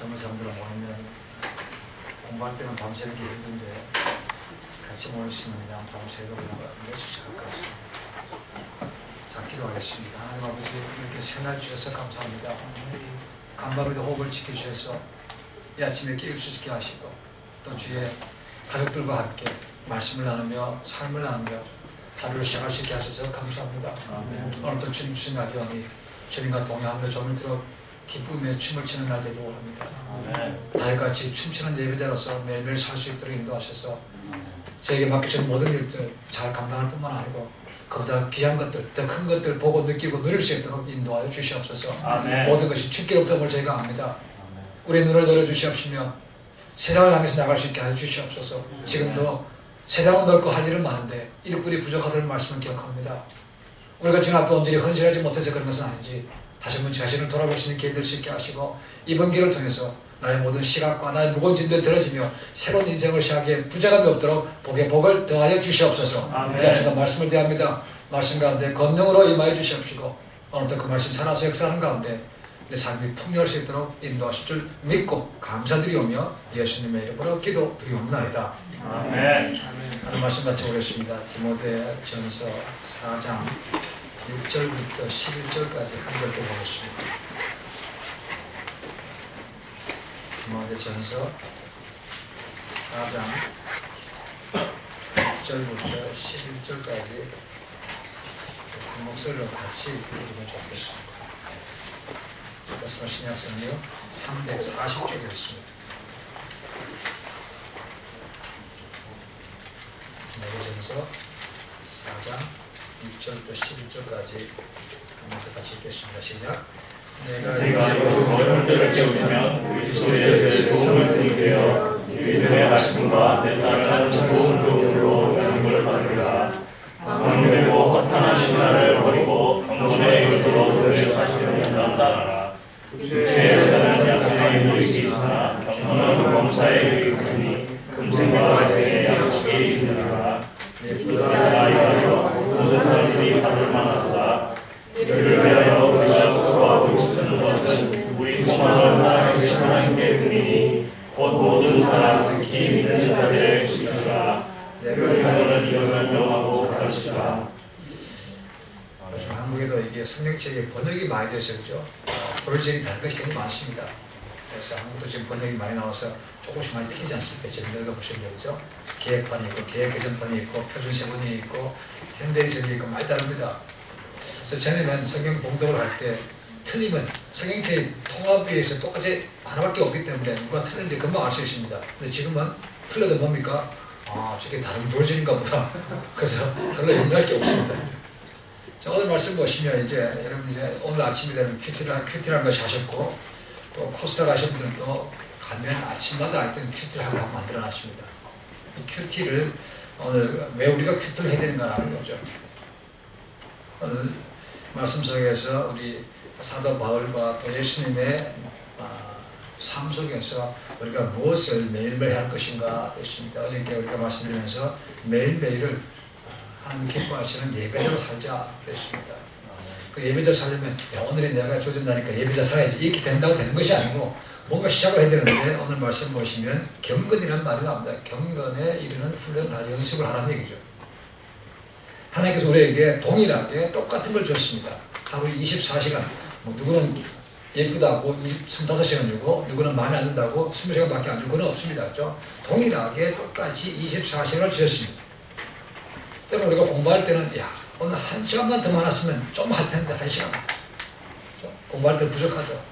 젊은 사람들 모이면 공부할 때는 밤새기 힘든데 같이 모였으면 그냥 밤새도 그냥 며칠씩 할 것 같습니다. 자, 기도하겠습니다. 하나님 아버지, 이렇게 새날 주셔서 감사합니다. 간밤에도 호흡을 지켜주셔서 이 아침에 깨울 수 있게 하시고 또 주의 가족들과 함께 말씀을 나누며 삶을 나누며 하루를 시작할 수 있게 하셔서 감사합니다. 오늘도 주님 주신 날이 오니 주님과 동행하며 조물처럼 기쁨의 춤을 추는 날 되기 원합니다. 다윗같이 춤추는 예배자로서 매일매일 살 수 있도록 인도하셔서 저에게 맡겨진 모든 일들 잘 감당할 뿐만 아니고 그보다 귀한 것들, 더 큰 것들 보고 느끼고 누릴 수 있도록 인도하여 주시옵소서. 모든 것이 주께로부터 올 저희가 압니다. 우리 눈을 열어주시옵시며 세상을 향해서 나갈 수 있게 하여 주시옵소서. 지금도 세상은 넓고 할 일은 많은데 일꾼이 부족하다는 말씀을 기억합니다. 우리가 주님 앞에 온전히 헌신하지 못해서 그런 것은 아니지, 다시 한번 자신을 돌아볼 수 있는 기회 될 수 있게 하시고 이번 기회를 통해서 나의 모든 시각과 나의 무거운 짐들 들어지며 새로운 인생을 시작하기에 부족함이 없도록 복에 복을 더하여 주시옵소서. 이제 앞서서 말씀을 대합니다. 말씀 가운데 권능으로 임하여 주시옵시고 오늘도 그 말씀 살아서 역사하는 가운데 내 삶이 풍요할 수 있도록 인도하실 줄 믿고 감사드리오며 예수님의 이름으로 기도드리옵나이다. 아멘. 하는 말씀 같이 오겠습니다. 디모데전서 4장 6절부터 11절까지 한 절도 보겠습니다. 디모데전서 4장 6절부터 11절까지 한 목소리로 같이 읽으면 좋겠습니다. 그것은 신약성경 340쪽이었습니다. 디모데전서 4장 6절부터 11절까지 한번 같이 읽겠습니다. 시작. 내가 어려운 때를 깨우치면 그리스도의 도움을 드리되어 믿음의 말씀과 내 따르는 무거운 도움으로 양육을 받으라. 망되고 허탄한 신화를 버리고 평범의 의도로 노력하시려는 따라라. 육체에서는 약함의 유익이 있으나 경건은 범사에 유익하니 금생과 대의 약속이 있느니라. 그가 나이가며 모든 사람들이 받을 만하도다. 이를 위하여 우리가 수고하고 있는 것은 우리 소망을 살아계신 하나님께 드리니 곧 모든 사람 특히 믿는 자들의 주시라. 너는 이것을 명하고 가르치라. 요즘 한국에도 이게 성경책의 번역이 많이 돼서 그죠? 브로직이 다른 것이 굉장히 많습니다. 그래서 한국도 지금 번역이 많이 나와서 조금씩 많이 틀리지 않습니까? 지금 읽어보시면 되죠? 계획판이 있고 계획개정판이 있고 표준세번이 있고 현대해석이 있고 많이 다릅니다. 그래서 전에는 성경 봉독을 할 때 틀리면 성경책 통합위에서 똑같이 하나밖에 없기 때문에 누가 틀린지 금방 알 수 있습니다. 근데 지금은 틀려도 뭡니까? 아, 저게 다른 버전인가 보다. 그래서 별로 연결할 게 없습니다. 자, 오늘 말씀 보시면 이제 여러분 이제 오늘 아침이 되면 큐티라는 것이 하셨고 또 코스타 가신 분들도 가면 아침마다 하여튼 큐티를 하고 만들어 놨습니다. 이 큐티를 오늘 왜 우리가 큐티를 해야 되는가라는 거죠. 오늘 말씀 속에서 우리 사도 바울과 또 예수님의 삶 속에서 우리가 무엇을 매일매일 할 것인가 됐습니다. 어저께 우리가 말씀드리면서 매일매일을 하나님 기뻐하시는 예배자로 살자 그랬습니다. 그 예배자로 살려면 오늘이 내가 조전다니까 예배자 살아야지 이렇게 된다고 되는 것이 아니고 뭔가 시작을 해야 되는데 오늘 말씀 보시면 경건이라는 말이 나옵니다. 경건에 이르는 훈련을 연습을 하라는 얘기죠. 하나님께서 우리에게 동일하게 똑같은 걸 줬습니다. 하루 24시간 뭐 누구는 예쁘다고 25시간 주고 누구는 마음에 안 든다고 20시간밖에 안 주고 그건 없습니다. 그렇죠? 동일하게 똑같이 24시간을 주셨습니다. 때문에 우리가 공부할 때는 야 오늘 1시간만 더 많았으면 좀 할 텐데 1시간 그렇죠? 공부할 때 부족하죠.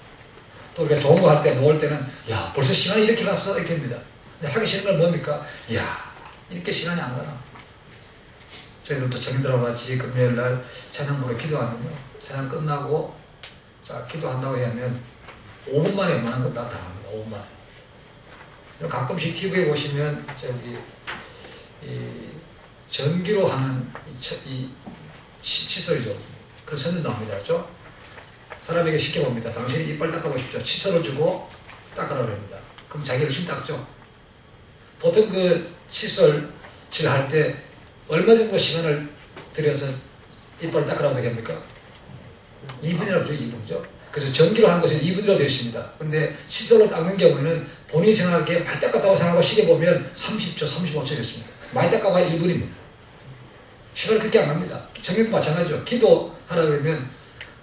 또 우리가 좋은 거 할 때 놓을 때는 야 벌써 시간이 이렇게 갔어 이렇게 합니다. 근데 하기 싫은 건 뭡니까? 야 이렇게 시간이 안 가나. 저희들도 정인들하고 같이 금요일날 찬양 부르 기도하면요 찬양 끝나고 자 기도한다고 하면 5분 만에 웬만한 건 다 당합니다. 5분 만에. 가끔씩 TV에 보시면 저기 이 전기로 하는 이 칫솔이죠. 그 선은 나옵니다. 그렇죠? 사람에게 시켜봅니다. 당신이 이빨 닦아보십시오. 칫솔을 주고 닦으라고 합니다. 그럼 자기 열심히 닦죠. 보통 그 칫솔질 할 때 얼마 정도 시간을 들여서 이빨을 닦으라고 되게 합니까? 2분이라고 그러죠. 2분이죠. 그래서 전기로 하는 것은 2분이라고 되어 있습니다. 근데 칫솔로 닦는 경우에는 본인이 생각하기에 많이 닦았다고 생각하고 시계 보면 30초, 35초였습니다. 많이 닦아봐야 1분입니다. 시간을 그렇게 안 합니다. 정경도 마찬가지죠. 기도하라 그러면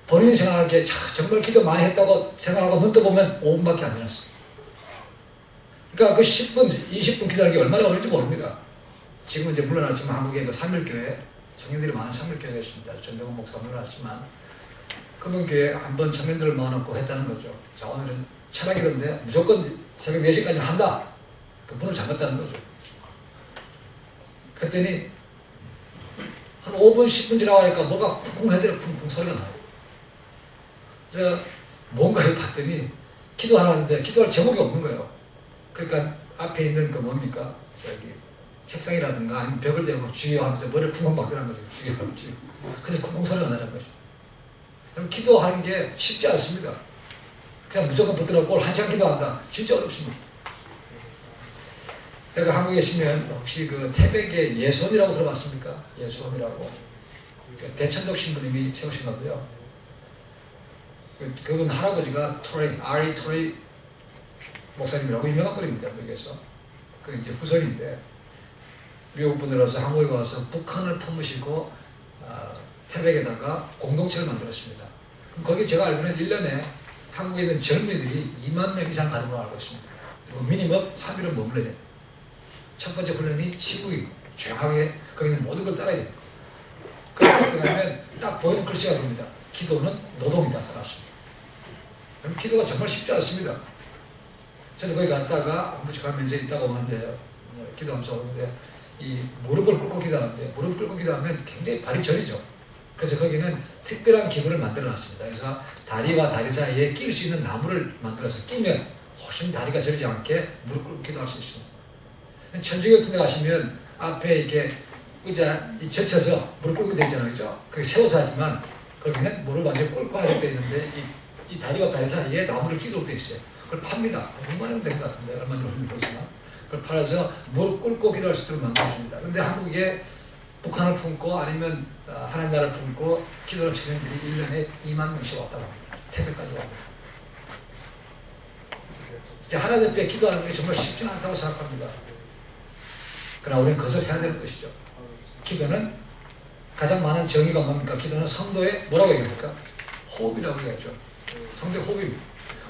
본인이 생각하기에 정말 기도 많이 했다고 생각하고 눈 떠보면 5분밖에 안 지났어요. 그러니까 그 10분, 20분 기다리는 게 얼마나 걸릴지 모릅니다. 지금은 이제 물러났지만 한국에 그 3일교회, 청년들이 많은 3일교회가 있습니다. 전병훈 목사가 물러났지만 그분 교회에 한번 청년들을 모아놓고 했다는 거죠. 자, 오늘은 철학이던데 무조건 새벽 4시까지 한다. 그 문을 잠갔다는 거죠. 그랬더니 한 5분, 10분 지나가니까 뭐가 쿵쿵 해대로 쿵쿵 소리가 나요. 그래서 뭔가 해봤더니 기도하는데 기도할 제목이 없는 거예요. 그러니까 앞에 있는 그 뭡니까? 저기 책상이라든가 아니면 벽을 대고 주여 하면서 머리를 쿵쿵 박더라는 거죠. 주여 하면 주여. 그래서 쿵쿵 소리가 나는 거죠. 그럼 기도하는 게 쉽지 않습니다. 그냥 무조건 붙들어 꼴 1시간 기도한다. 진짜 어렵습니다. 제가 한국에 있으면 혹시 그 태백의 예수원이라고 들어봤습니까? 예수원이라고. 대천덕 신부님이 세우신 건데요. 그분 할아버지가 아리 토레이 목사님이라고 유명한 분입니다. 미국에서. 그 이제 후손인데 미국 분들로서 한국에 와서 북한을 품으시고 태백에다가 공동체를 만들었습니다. 그럼 거기 제가 알기로는 1년에 한국에 있는 젊은이들이 2만 명 이상 가는 걸로 알고 있습니다. 그리고 미니멈 3일은 머물러야 됩니다. 첫 번째 훈련이 침묵입니다. 조용하게 거기 있는 모든 걸 따라야 됩니다. 그렇게 어떻게 하면 딱 보이는 글씨가 됩니다. 기도는 노동이다 써놨습니다. 그럼 기도가 정말 쉽지 않습니다. 저도 거기 갔다가 한 번씩 가면 이제 있다가 오는데 기도하면서 오는데 이 무릎을 꿇고 기도하는데 무릎 꿇고 기도하면 굉장히 발이 저리죠. 그래서 거기는 특별한 기구를 만들어 놨습니다. 그래서 다리와 다리 사이에 낄 수 있는 나무를 만들어서 끼면 훨씬 다리가 저리지 않게 무릎 꿇고 기도할 수 있습니다. 천주교 같은 데 가시면 앞에 이렇게 의자 젖혀서 무릎 꿇고 되어 있잖아요. 그죠? 그게 세워서 하지만 거기는 무릎 완전히 꿇고 하게 되어 있는데 이 다리와 다리 사이에 나무를 끼도록 되어 있어요. 그걸 팝니다. 6만 원 된 것 같은데 얼마나 모르지만 그걸 팔아서 무릎 꿇고 기도할 수 있도록 만들어줍니다. 근데 한국에 북한을 품고 아니면 하나님 나라를 품고 기도하는 청년들이 1년에 2만 명씩 왔다고 합니다. 태백까지 왔고. 하나님 앞에 기도하는 게 정말 쉽지는 않다고 생각합니다. 그러나 우리는 그것을 해야 되는 것이죠. 기도는 가장 많은 정의가 뭡니까? 기도는 성도의 뭐라고 얘기합니까? 호흡이라고 얘기하죠. 성도의 호흡입니다.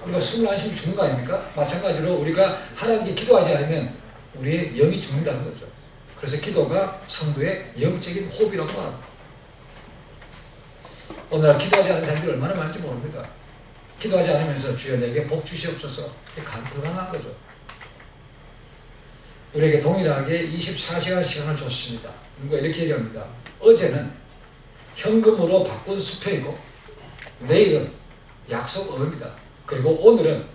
우리가 숨을 안 쉬면 죽는 거 아닙니까? 마찬가지로 우리가 하나님께 기도하지 않으면 우리의 영이 죽는다는 거죠. 그래서 기도가 성도의 영적인 호흡이라고 말합니다. 오늘날 기도하지 않는 사람들이 얼마나 많은지 모릅니다. 기도하지 않으면서 주여 내게 복 주시옵소서. 불가능한 거죠. 우리에게 동일하게 24시간 시간을 줬습니다. 누가 이렇게 얘기합니다. 어제는 현금으로 바꾼 수표이고 내일은 약속어입니다. 그리고 오늘은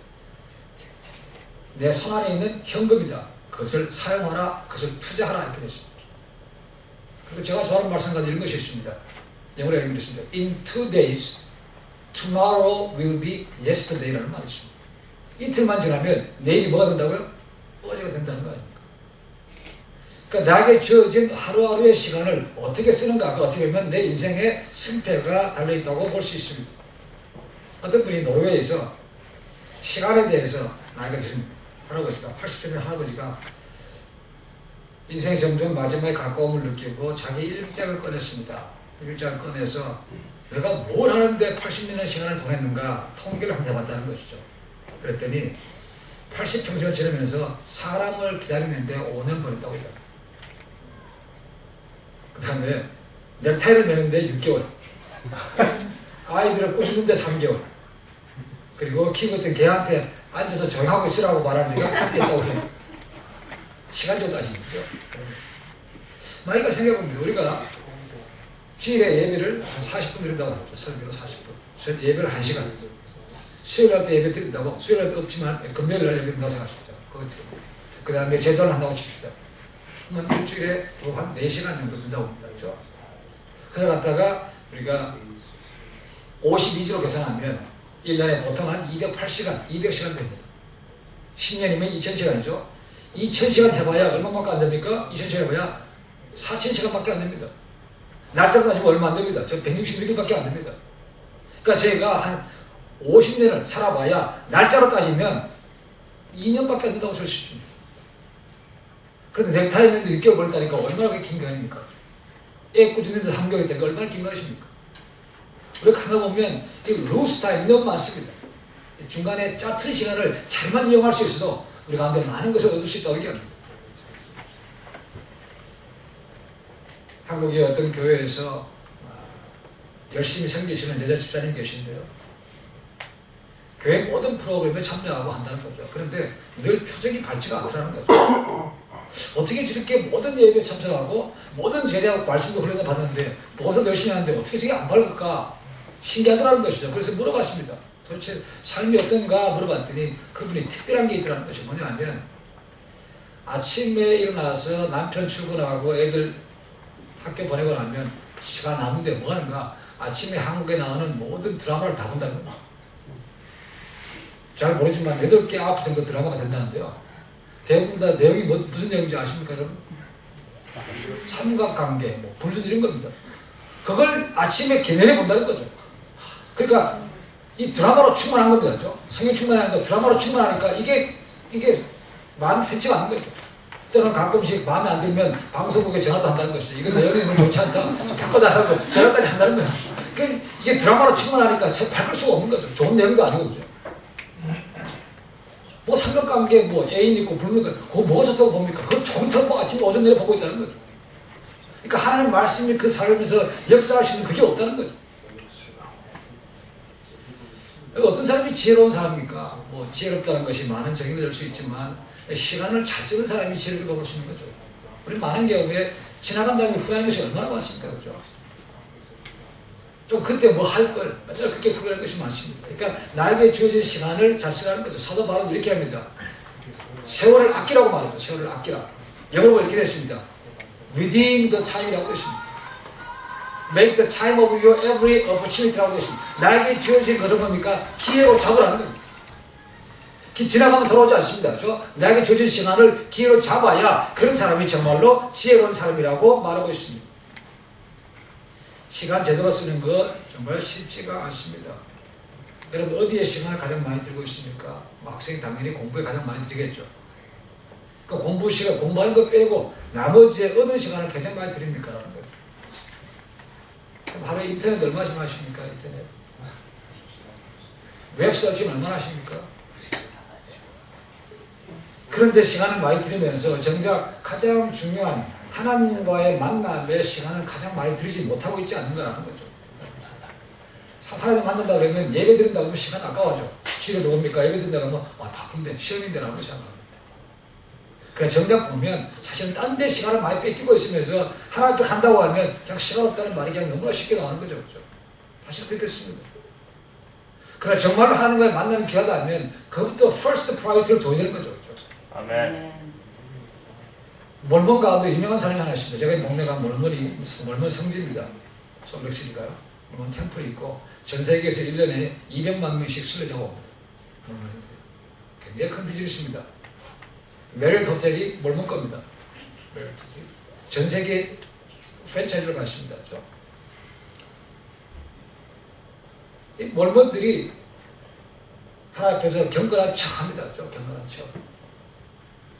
내 손 안에 있는 현금이다. 그것을 사용하라, 그것을 투자하라 이렇게 됐습니다. 그리고 제가 좋아하는 말씀 가운데 이런 것이 있습니다. 영어로 얘기했습니다. In 2 days, tomorrow will be yesterday라는 말이 있습니다. 이틀만 지나면 내일이 뭐가 된다고요? 어제가 된다는 거 아닙니까? 그러니까 나에게 주어진 하루하루의 시간을 어떻게 쓰는가가 어떻게 보면 내 인생의 승패가 달려있다고 볼 수 있습니다. 어떤 분이 노르웨이에서 시간에 대해서 나이가 드신 할아버지가 80세 된 할아버지가 인생이 점점 마지막에 가까움을 느끼고 자기 일장을 꺼냈습니다. 일장을 꺼내서 내가 뭘 하는데 80년의 시간을 보냈는가 통계를 한번 해봤다는 것이죠. 그랬더니 80평생을 지내면서 사람을 기다리는데 5년 보냈다고 얘기합니다. 그 다음에 넥타이를 매는데 6개월, 아이들을 꼬시는데 3개월, 그리고 키우던 개한테 앉아서 조용하고 있으라고 말하는 데가 한대 있다고 해요. 시간적으로 따지는 거죠. 만약에 생각해보면 우리가 주일에 예배를 한 40분 드린다고 하죠. 설교로 40분. 예배를 1시간. 수요일 날 때 예배 드린다고, 수요일 날 때 없지만 금요일 날 예배 드린다고 생각하십시오. 그 다음에 제사를 한다고 칩시다. 그러면 일주일에 한 4시간 정도 든다고 합니다. 그렇죠? 그래서 갔다가 우리가 52주로 계산하면 1년에 보통 한 208시간, 200시간 됩니다. 10년이면 2000시간이죠. 2000시간 해봐야 얼마밖에 안 됩니까? 2000시간 해봐야 4000시간밖에 안 됩니다. 날짜 따지면 얼마 안 됩니다. 저 166일밖에 안 됩니다. 그러니까 저희가 한 50년을 살아봐야 날짜로 따지면 2년밖에 안 된다고 볼 수 있습니다. 그런데 넥타이 맨도 6개월 걸렸다니까 얼마나 그게 긴 기간입니까? 애 꾸짖는데 3개월 있다니까 얼마나 긴 기간이십니까? 우리가 가다 보면 이 루스 타임이 너무 많습니다. 중간에 짜투리 시간을 잘만 이용할 수 있어도 우리 가운데 많은 것을 얻을 수 있다고 얘기합니다. 한국의 어떤 교회에서 열심히 섬기시는 여자 집사님 계신데요. 교회 모든 프로그램에 참여하고 한다는 거죠. 그런데 늘 표정이 밝지가 않다는 거죠. 어떻게 저렇게 모든 예배에 참석하고 모든 제자하고 말씀도 훈련을 받는데 무엇을 열심히 하는데 어떻게 저게 안 밝을까 신기하더라는 것이죠. 그래서 물어봤습니다. 도대체 삶이 어떤가 물어봤더니 그분이 특별한 게 있더라는 것이 뭐냐면 아침에 일어나서 남편 출근하고 애들 학교 보내고 나면 시간 남은데 뭐 하는가 아침에 한국에 나오는 모든 드라마를 다 본다는 겁니다. 잘 모르지만 8개, 9개 정도 드라마가 된다는데요. 대부분 다 내용이 무슨 내용인지 아십니까, 여러분? 삼각관계, 뭐, 불륜 이런 겁니다. 그걸 아침에 개념해 본다는 거죠. 그러니까 이 드라마로 충만한 겁니다. 성경 충만한 거 드라마로 충만하니까 이게 마음이 편치가 않는 거죠. 때로는 가끔씩 마음에 안 들면 방송국에 전화도 한다는 것이죠. 이거 내용이 너무 좋지 않다. 좀 바꿔달라고 전화까지 한다는 거예요. 그러니까 이게 드라마로 충만하니까 잘 바꿀 수가 없는 거죠. 좋은 내용도 아니고 그죠. 뭐 삼각관계 뭐 애인 있고 불륜 그거 뭐가 좋다고 봅니까? 그걸 종이처럼 뭐 아침 오전 내내 보고 있다는 거죠. 그러니까 하나님 말씀이 그 삶에서 역사할 수 있는 그게 없다는 거죠. 어떤 사람이 지혜로운 사람입니까? 뭐 지혜롭다는 것이 많은 정의가 될 수 있지만 시간을 잘 쓰는 사람이 지혜롭게 볼 수 있는 거죠. 우리 많은 경우에 지나간 다음에 후회하는 것이 얼마나 많습니까? 그죠? 좀 그때 뭐 할 걸 맨날 그렇게 후회하는 것이 많습니다. 그러니까 나에게 주어진 시간을 잘 쓰라는 거죠. 사도 바울은 이렇게 합니다. 세월을 아끼라고 말하죠. 세월을 아끼라. 영어로 보면 이렇게 됐습니다. Redeem the time이라고 했습니다. Make the time of your every opportunity라고 했습니다. 나에게 주어진 것은 뭡니까? 기회로 잡으라는 겁니다. 지나가면 돌아오지 않습니다. 그렇죠? 나에게 주어진 시간을 기회로 잡아야 그런 사람이 정말로 지혜로운 사람이라고 말하고 있습니다. 시간 제대로 쓰는 것 정말 쉽지가 않습니다. 여러분 어디에 시간을 가장 많이 들고 있습니까? 뭐 학생이 당연히 공부에 가장 많이 들이겠죠. 그 공부 시간, 공부하는 거 빼고 나머지에 얻은 시간을 가장 많이 드립니까? 라는 거죠. 하루에 인터넷 얼마나 하십니까? 인터넷. 웹서칭 얼마나 하십니까? 그런데 시간을 많이 들이면서 정작 가장 중요한 하나님과의 만남의 시간을 가장 많이 들이지 못하고 있지 않는가라는 거죠. 하나님 만난다고 그러면 예배 드린다고 하면 시간 아까워져. 주일에도 뭡니까? 예배 드린다고 하면 바쁜데 시험인데 라고 생각합니다. 그래서 정작 보면 사실은 딴 데 시간을 많이 뺏기고 있으면서 하나님 앞에 간다고 하면 그냥 시간 없다는 말이 그냥 너무나 쉽게 나오는 거죠. 그렇죠? 사실 그렇겠습니다. 그러나 정말로 하나님과의 만남이 귀하다 하면 그것부터 first priority를 둬야 되는 거죠. 그렇죠? 아멘. 몰몬 가운데 유명한 사람이 하나 있습니다. 제가 동네가 몰몬 성지입니다. 솔렉시티가요. 몰몬 템플이 있고 전 세계에서 1년에 200만 명씩 순례자가 옵니다. 몰몬인데 굉장히 큰 비즈니스입니다. 메리엇 호텔이 몰몬 겁니다. 메리엇 호텔이 전 세계 프랜차이즈를 갔습니다. 이 몰몬들이 하나 앞에서 경건한 척 합니다. 경건한 척.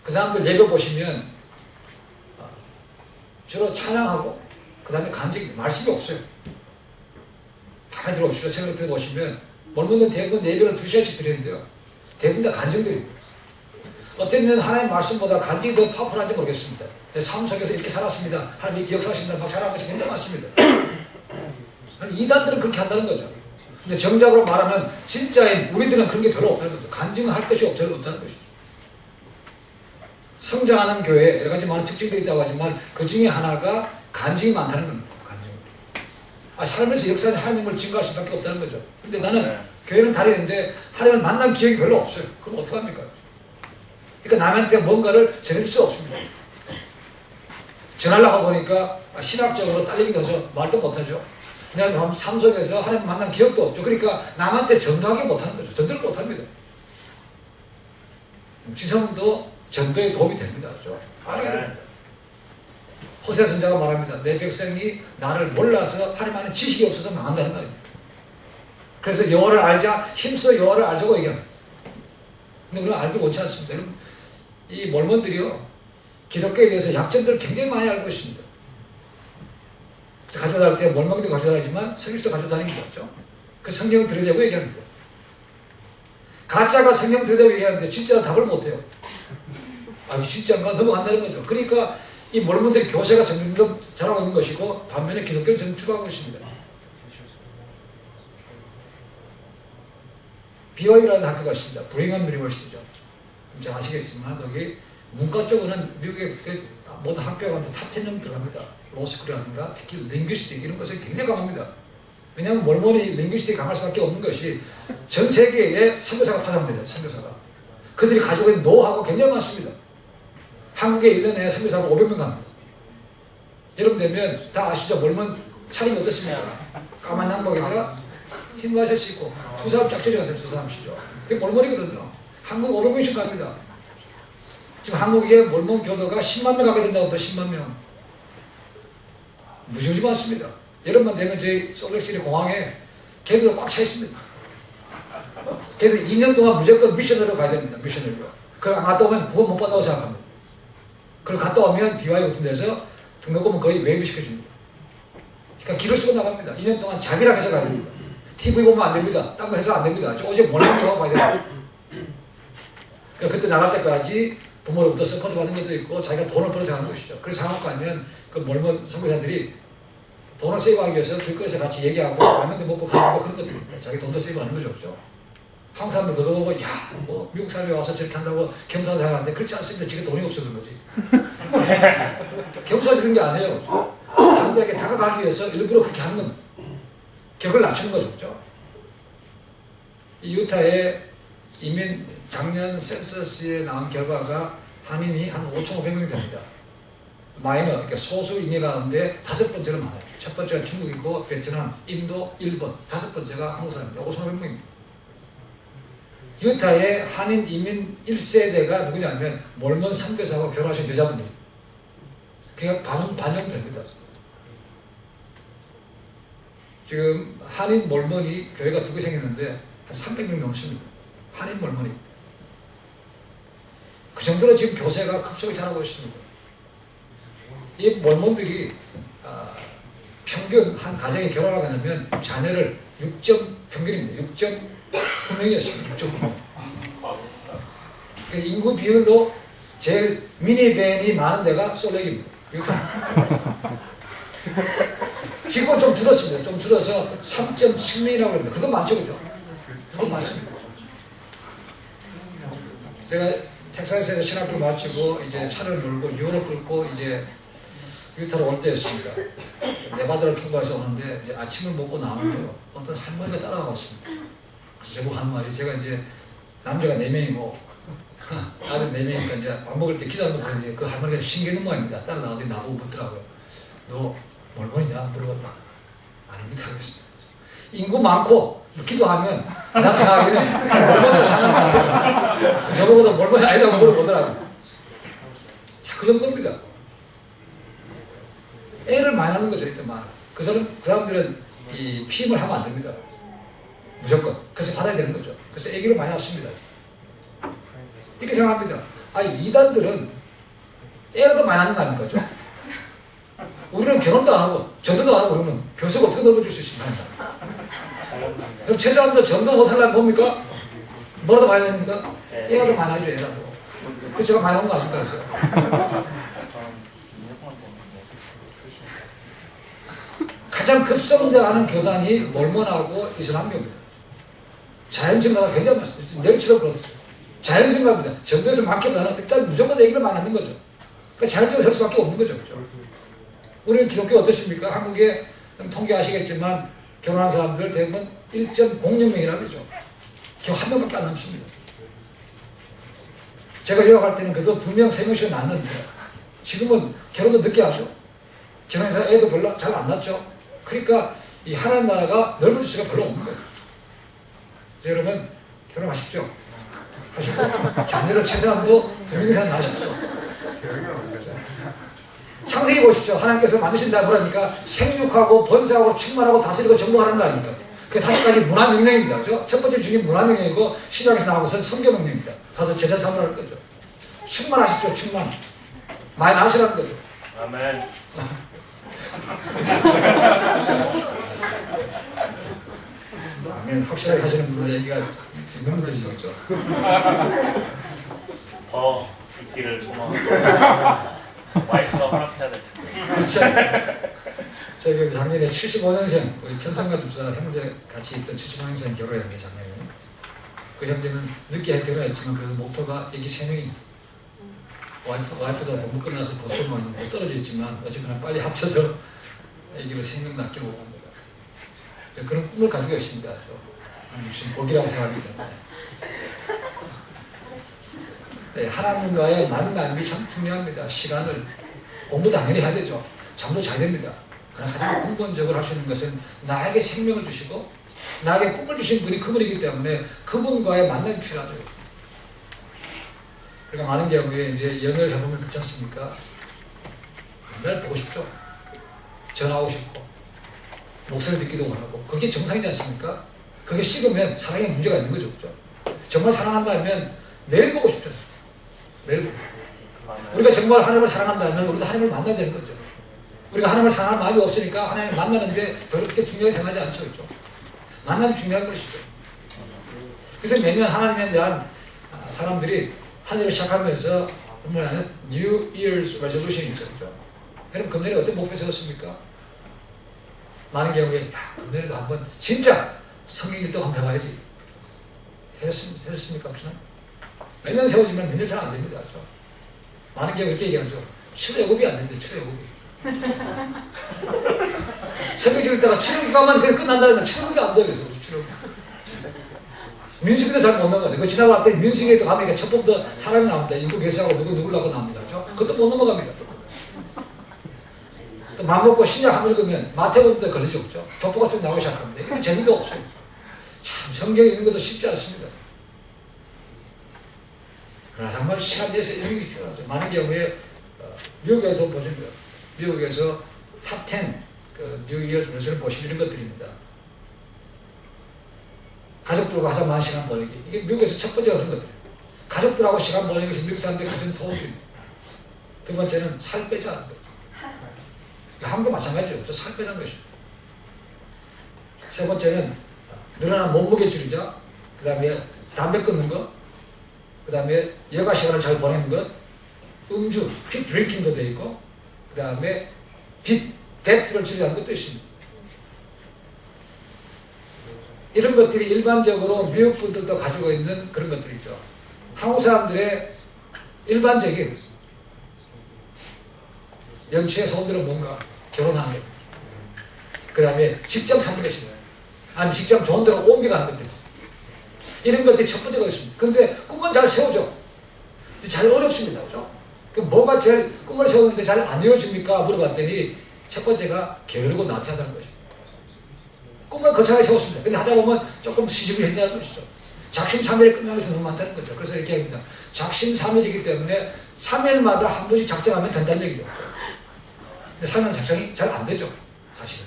그 사람들 예배 보시면 주로 찬양하고 그 다음에 간증 말씀이 없어요. 가만히 들어봅시다. 책을 들어보시면 몰몬은 대부분 예배를 2시간씩 드리는데요. 대부분 다 간증들입니다. 어떤 면은 하나님의 말씀보다 간증이 더 파워풀한지 모르겠습니다. 내 삶 속에서 이렇게 살았습니다. 하나님 이렇게 역사하신다. 막 자랑하는 것이 굉장히 많습니다. 이단들은 그렇게 한다는 거죠. 근데 정작으로 말하는 진짜인 우리들은 그런 게 별로 없다는 거죠. 간증할 것이 별로 없다는 것이죠. 성장하는 교회에 여러 가지 많은 특징들이 있다고 하지만 그 중에 하나가 간증이 많다는 겁니다. 간증. 삶에서 역사는 하나님을 증거할 수밖에 없다는 거죠. 근데 나는 교회는 다니는데 하나님을 만난 기억이 별로 없어요. 그럼 어떡합니까? 그러니까 남한테 뭔가를 전해줄 수 없습니다. 전하려고 보니까 신학적으로 딸리기 더서 말도 못하죠. 내가 삶 속에서 하나님 만난 기억도 없죠. 그러니까 남한테 전도하기 못하는 거죠. 전도를 못합니다. 지성도 전도에 도움이 됩니다. 알아야 됩니다. 호세 선자가 말합니다. 내 백성이 나를 몰라서 하나님 안에 지식이 없어서 망한다는 말입니다. 그래서 영어를 알자, 힘써 영어를 알자고 얘기합니다. 근데 우리는 알고 못지 않습니다. 여러분, 이 몰몬들이요, 기독교에 대해서 약점들을 굉장히 많이 알고 있습니다. 가져다 다닐 때 몰몬도 가져다 다니지만 성경도 가져다 다니는 거죠. 그 성경을 들여대고 얘기합니다. 가짜가 성경 들여대고 얘기하는데 진짜는 답을 못해요. 아, 진짜인가? 넘어간다는 거죠. 그러니까 이 몰몬들이 교세가 점점 자라고 있는 것이고 반면에 기독교는 점출하고 있습니다. BYU라는 학교가 있습니다. 브링엄 유니버시티죠. 잘 아시겠지만 거기 문과 쪽으로는 미국의 모든 학교가 탑 10명 들어갑니다. 로스쿨이라든가 특히 링귀스틱 이런 것에 굉장히 강합니다. 왜냐하면 몰몬이 링귀스틱이 강할 수밖에 없는 것이 전 세계에 선교사가 파송되죠. 선교사가. 그들이 가지고 있는 노하우가 굉장히 많습니다. 한국에 1년에 선교사가 500명 갑니다. 여러분 되면 다 아시죠? 몰몬 차림이 어떻습니까? 까만 양복에다가 흰 와셔츠 입고 두 사람 짝지어가 돼요. 두 사람씩이죠. 그게 몰몬이거든요. 한국 500명씩 갑니다. 지금 한국에 몰몬 교도가 10만 명 가게 된다고 또 10만 명. 무지무지 많습니다. 여름만 되면 저희 솔렉시티 공항에 걔들 꽉 차 있습니다. 걔들 2년 동안 무조건 미션으로 가야 됩니다. 미션으로. 그걸 안 갔다 오면 구원 못 받다고 생각합니다. 그걸 갔다 오면 BYU 같은 데서 등록금은 거의 웨이브 시켜줍니다. 그러니까 길을 쓰고 나갑니다. 2년 동안 자비랑 해서 가야 됩니다. TV 보면 안 됩니다. 딴 거 해서 안 됩니다. 오직 몰몬 가야 됩니다. 그러니까 그때 나갈 때까지 부모로부터 서포트 받는 것도 있고 자기가 돈을 벌어서 하는 것이죠. 그래서 한국 가면 그 몰몬 선교사들이 돈을 세이브하기 위해서 길거리에서 같이 얘기하고 라면도 먹고 가는 거 그런 것들 자기 돈도 세이브하는 거죠. 그렇죠? 한국 사람들 그거 보고 야, 뭐 미국 사람이 와서 저렇게 한다고 겸손한 생각하는데 그렇지 않습니다. 지가 돈이 없어 그런 거지. 겸손해서 그런 게 아니에요. 사람들에게 다가가기 위해서 일부러 그렇게 하는 겁니다. 격을 낮추는 거죠. 그렇죠? 이 유타의 이민 작년 센서스에 나온 결과가 한인이 한 5,500명이 됩니다. 마이너, 그러니까 소수 인해 가운데 5번째로 많아요. 첫 번째가 중국이고 베트남, 인도, 일본, 5번째가 한국 사람입니다. 5,500명입니다. 유타의 한인 이민 1세대가 누구냐면 몰몬 선교사하고 결혼하신 여자분들. 그게 반영됩니다. 지금 한인 몰몬이 교회가 2개 생겼는데 한 300명 넘습니다. 한인 몰몬이. 그 정도로 지금 교세가 급속히 자라고 있습니다. 이 몰몬들이 평균 한 가정에 결혼하게 되면 자녀를 6점 평균입니다. 6.9명이었습니다. 6.9명. 그 인구 비율로 제일 미니밴이 많은 데가 솔렉입니다. 지금은 좀 줄었습니다. 좀 줄어서 3.7명이라고 합니다. 그것도 많죠, 그죠? 그것도 많습니다. 제가 텍사스에서 신학교 마치고 이제 차를 몰고 유로를 끌고 이제 유타로 올 때였습니다. 네바다를 통과해서 오는데 이제 아침을 먹고 나오는데요. 어떤 할머니가 따라와 왔습니다. 그래서 제보고 하는 말이 제가 이제 남자가 4명이고 아들 4명이니까 이제 밥 먹을 때 기도하는 거 보는데 그 할머니가 신기한 모양입니다. 따라 나오더니 나보고 묻더라고요. 너 몰몬이냐? 물어봤더니 아닙니다. 그랬습니다. 인구 많고 기도하면 그 사람 생각하기는 몰몬으로 사는 거 같아요. 저보고도 몰몬이 아니라고 물어보더라고요. 자, 그 정도입니다. 애를 많이 하는 거죠, 이때만. 그 사람들은 이 피임을 하면 안 됩니다. 무조건. 그래서 받아야 되는 거죠. 그래서 애기를 많이 낳습니다. 이렇게 생각합니다. 아니, 이단들은 애라도 많이 하는 거 아닙니까? 우리는 결혼도 안 하고, 전도도 안 하고, 그러면 교세가 어떻게 넓어질 수 있습니까? 그럼 최소한도 전도 못 하려면 뭡니까? 뭐라도 많이 되니까? 애라도 많이 하죠, 애라도. 그래서 제가 많이 하는 거 아닙니까? 그래서. 가장 급성장하는 교단이 몰몬하고 이슬람교입니다. 자연증가가 굉장히 많습니다. 내일처럼 그렇습니다. 자연증가입니다. 전도에서 맡기보다는 일단 무조건 얘기를 많이 하는 거죠. 그러니까 자연적으로 할 수밖에 없는 거죠. 그렇죠? 우리는 기독교 어떻습니까? 한국에 통계하시겠지만 결혼한 사람들 대부분 1.06명이라고 그러죠. 겨우 1명밖에 안 남습니다. 제가 유학할 때는 그래도 2명, 3명씩 낳았는데 지금은 결혼도 늦게 하죠. 결혼해서 애도 별로 잘 안 낳죠. 그러니까 이 하나님 나라가 넓어질 수가 별로 없는 거예요. 여러분 결혼하십시오. 하시고 자녀를 최소한도 2명 이상 낳으십시오. 창세기 보십시오. 하나님께서 만드신다고 그러니까 생육하고 번성하고 충만하고 다스리고 정복하는 거 아닙니까? 그 5가지 문화명령입니다. 그죠? 첫 번째 중에 문화명령이고 시작에서 나오고서 성경명령입니다. 가서 제자 삼으라는 거죠. 충만하십시오. 충만. 많이 나으시라는 거죠. 아멘. 아멘. 확실하게 하시는 분들 얘기가 있는 분들이죠. 그죠? 더 있기를 소망합니다. 와이프가 허락해야 될 텐데. 그렇죠. 저희 작년에 75년생 우리 편성가 집사 형제 같이 있던 75년생 결혼했는데 작년에 그 형제는 늦게 결혼했지만 그래도 목표가 애기 3명입니다. 와이프도 공부 끝나서 보수만 있는데 떨어져 있지만 어쨌거나 빨리 합쳐서 애기를 3명 낳기로 합니다. 그런 꿈을 가지고 있습니다. 무슨 복이라고 생각하기 때문에. 네, 하나님과의 만남이 참 중요합니다. 시간을 공부 당연히 해야 되죠. 잠도 자야 됩니다. 그러나 가장 근본적으로 할 수 있는 것은 나에게 생명을 주시고 나에게 꿈을 주신 분이 그분이기 때문에 그분과의 만남이 필요하죠. 그러니까 많은 경우에 이제 연애를 해보면 그렇지 않습니까? 맨날 보고 싶죠. 전화하고 싶고 목소리 듣기도 원하고 그게 정상이지 않습니까? 그게 식으면 사랑에 문제가 있는 거죠. 그렇죠? 정말 사랑한다면 매일 보고 싶죠. 매일 보고. 우리가 정말 하나님을 사랑한다면 우리도 하나님을 만나야 되는 거죠. 우리가 하나님을 사랑할 마음이 없으니까 하나님을 만나는데 별로 그렇게 중요하게 생각하지 않죠. 그렇죠? 만남이 중요한 것이죠. 그래서 매년 하나님에 대한 사람들이 한 해를 시작하면서 뭐냐면 New Year's Resolution 있죠. 그렇죠? 여러분 금년에 어떤 목표 세웠습니까? 많은 경우에 금년에도 한번 진짜 성경 읽도 한번 해봐야지. 했습니까? 혹시나? 매년 세워지면 몇 년 잘 안 됩니다. 그렇죠? 많은 경우 이렇게 얘기하죠. 출애굽이 안 되는데 출애굽이. 성경 읽다가 출애굽기간만 그냥 끝난다는 건 출애굽이 안 돼요. 그래서 출애굽. 민수기도 잘 못 넘어가요. 그 지나고 났더니 민수기에 가면 첫 번부터 사람이 나옵니다. 인구 계수하고 누구라고 나옵니다. 그렇죠? 그것도 못 넘어갑니다. 또 맘먹고 신약 한 읽으면 마태복음부터 걸리죠. 그렇죠? 족보가 쭉 나오기 시작합니다. 이게 재미도 없어요. 참 성경 읽는 것도 쉽지 않습니다. 그러나 정말 시간 내서 읽는 게 필요하죠. 많은 경우에 미국에서 보시면 미국에서 탑10 뉴 이어스 레슨을 보시면 이런 것들입니다. 가족들과 가장 많은 시간 보내기. 이게 미국에서 첫 번째가 그런 것들이에요. 가족들하고 시간 보내는 것이 미국 사람들이 가진 소원입니다. 두 번째는 살 빼자는 거죠. 한국도 마찬가지죠. 살 빼자는 것이죠. 세 번째는 늘어난 몸무게 줄이자. 그 다음에 담배 끊는 것. 그 다음에 여가 시간을 잘 보내는 것. 음주, 퀵 드링킹도 돼 있고. 그 다음에 뎁트를 줄이자는 것도 있습니다. 이런 것들이 일반적으로 미국 분들도 가지고 있는 그런 것들이죠. 한국 사람들의 일반적인 연초의 소원들은 뭔가? 결혼하는 것. 그 다음에 직장 찾는 것입니다. 아니면 직장 좋은 데로 옮겨가는 것들. 이런 것들이 첫 번째가 있습니다. 근데 꿈은 잘 세우죠. 잘 어렵습니다. 그죠? 그럼 뭐가 제일 꿈을 세우는데 잘 안 이루어집니까? 물어봤더니 첫 번째가 게으르고 나태하다는 것입니다. 꿈을 거창하게 세웠습니다. 근데 하다 보면 조금 시집을 해야 것이죠. 작심삼일에 끝나는 것은 너무 많다는 거죠. 그래서 이렇게 합니다. 작심삼일이기 때문에 3일마다 한 번씩 작정하면 된다는 얘기죠. 근데 3일 작정이 잘 안 되죠. 사실은.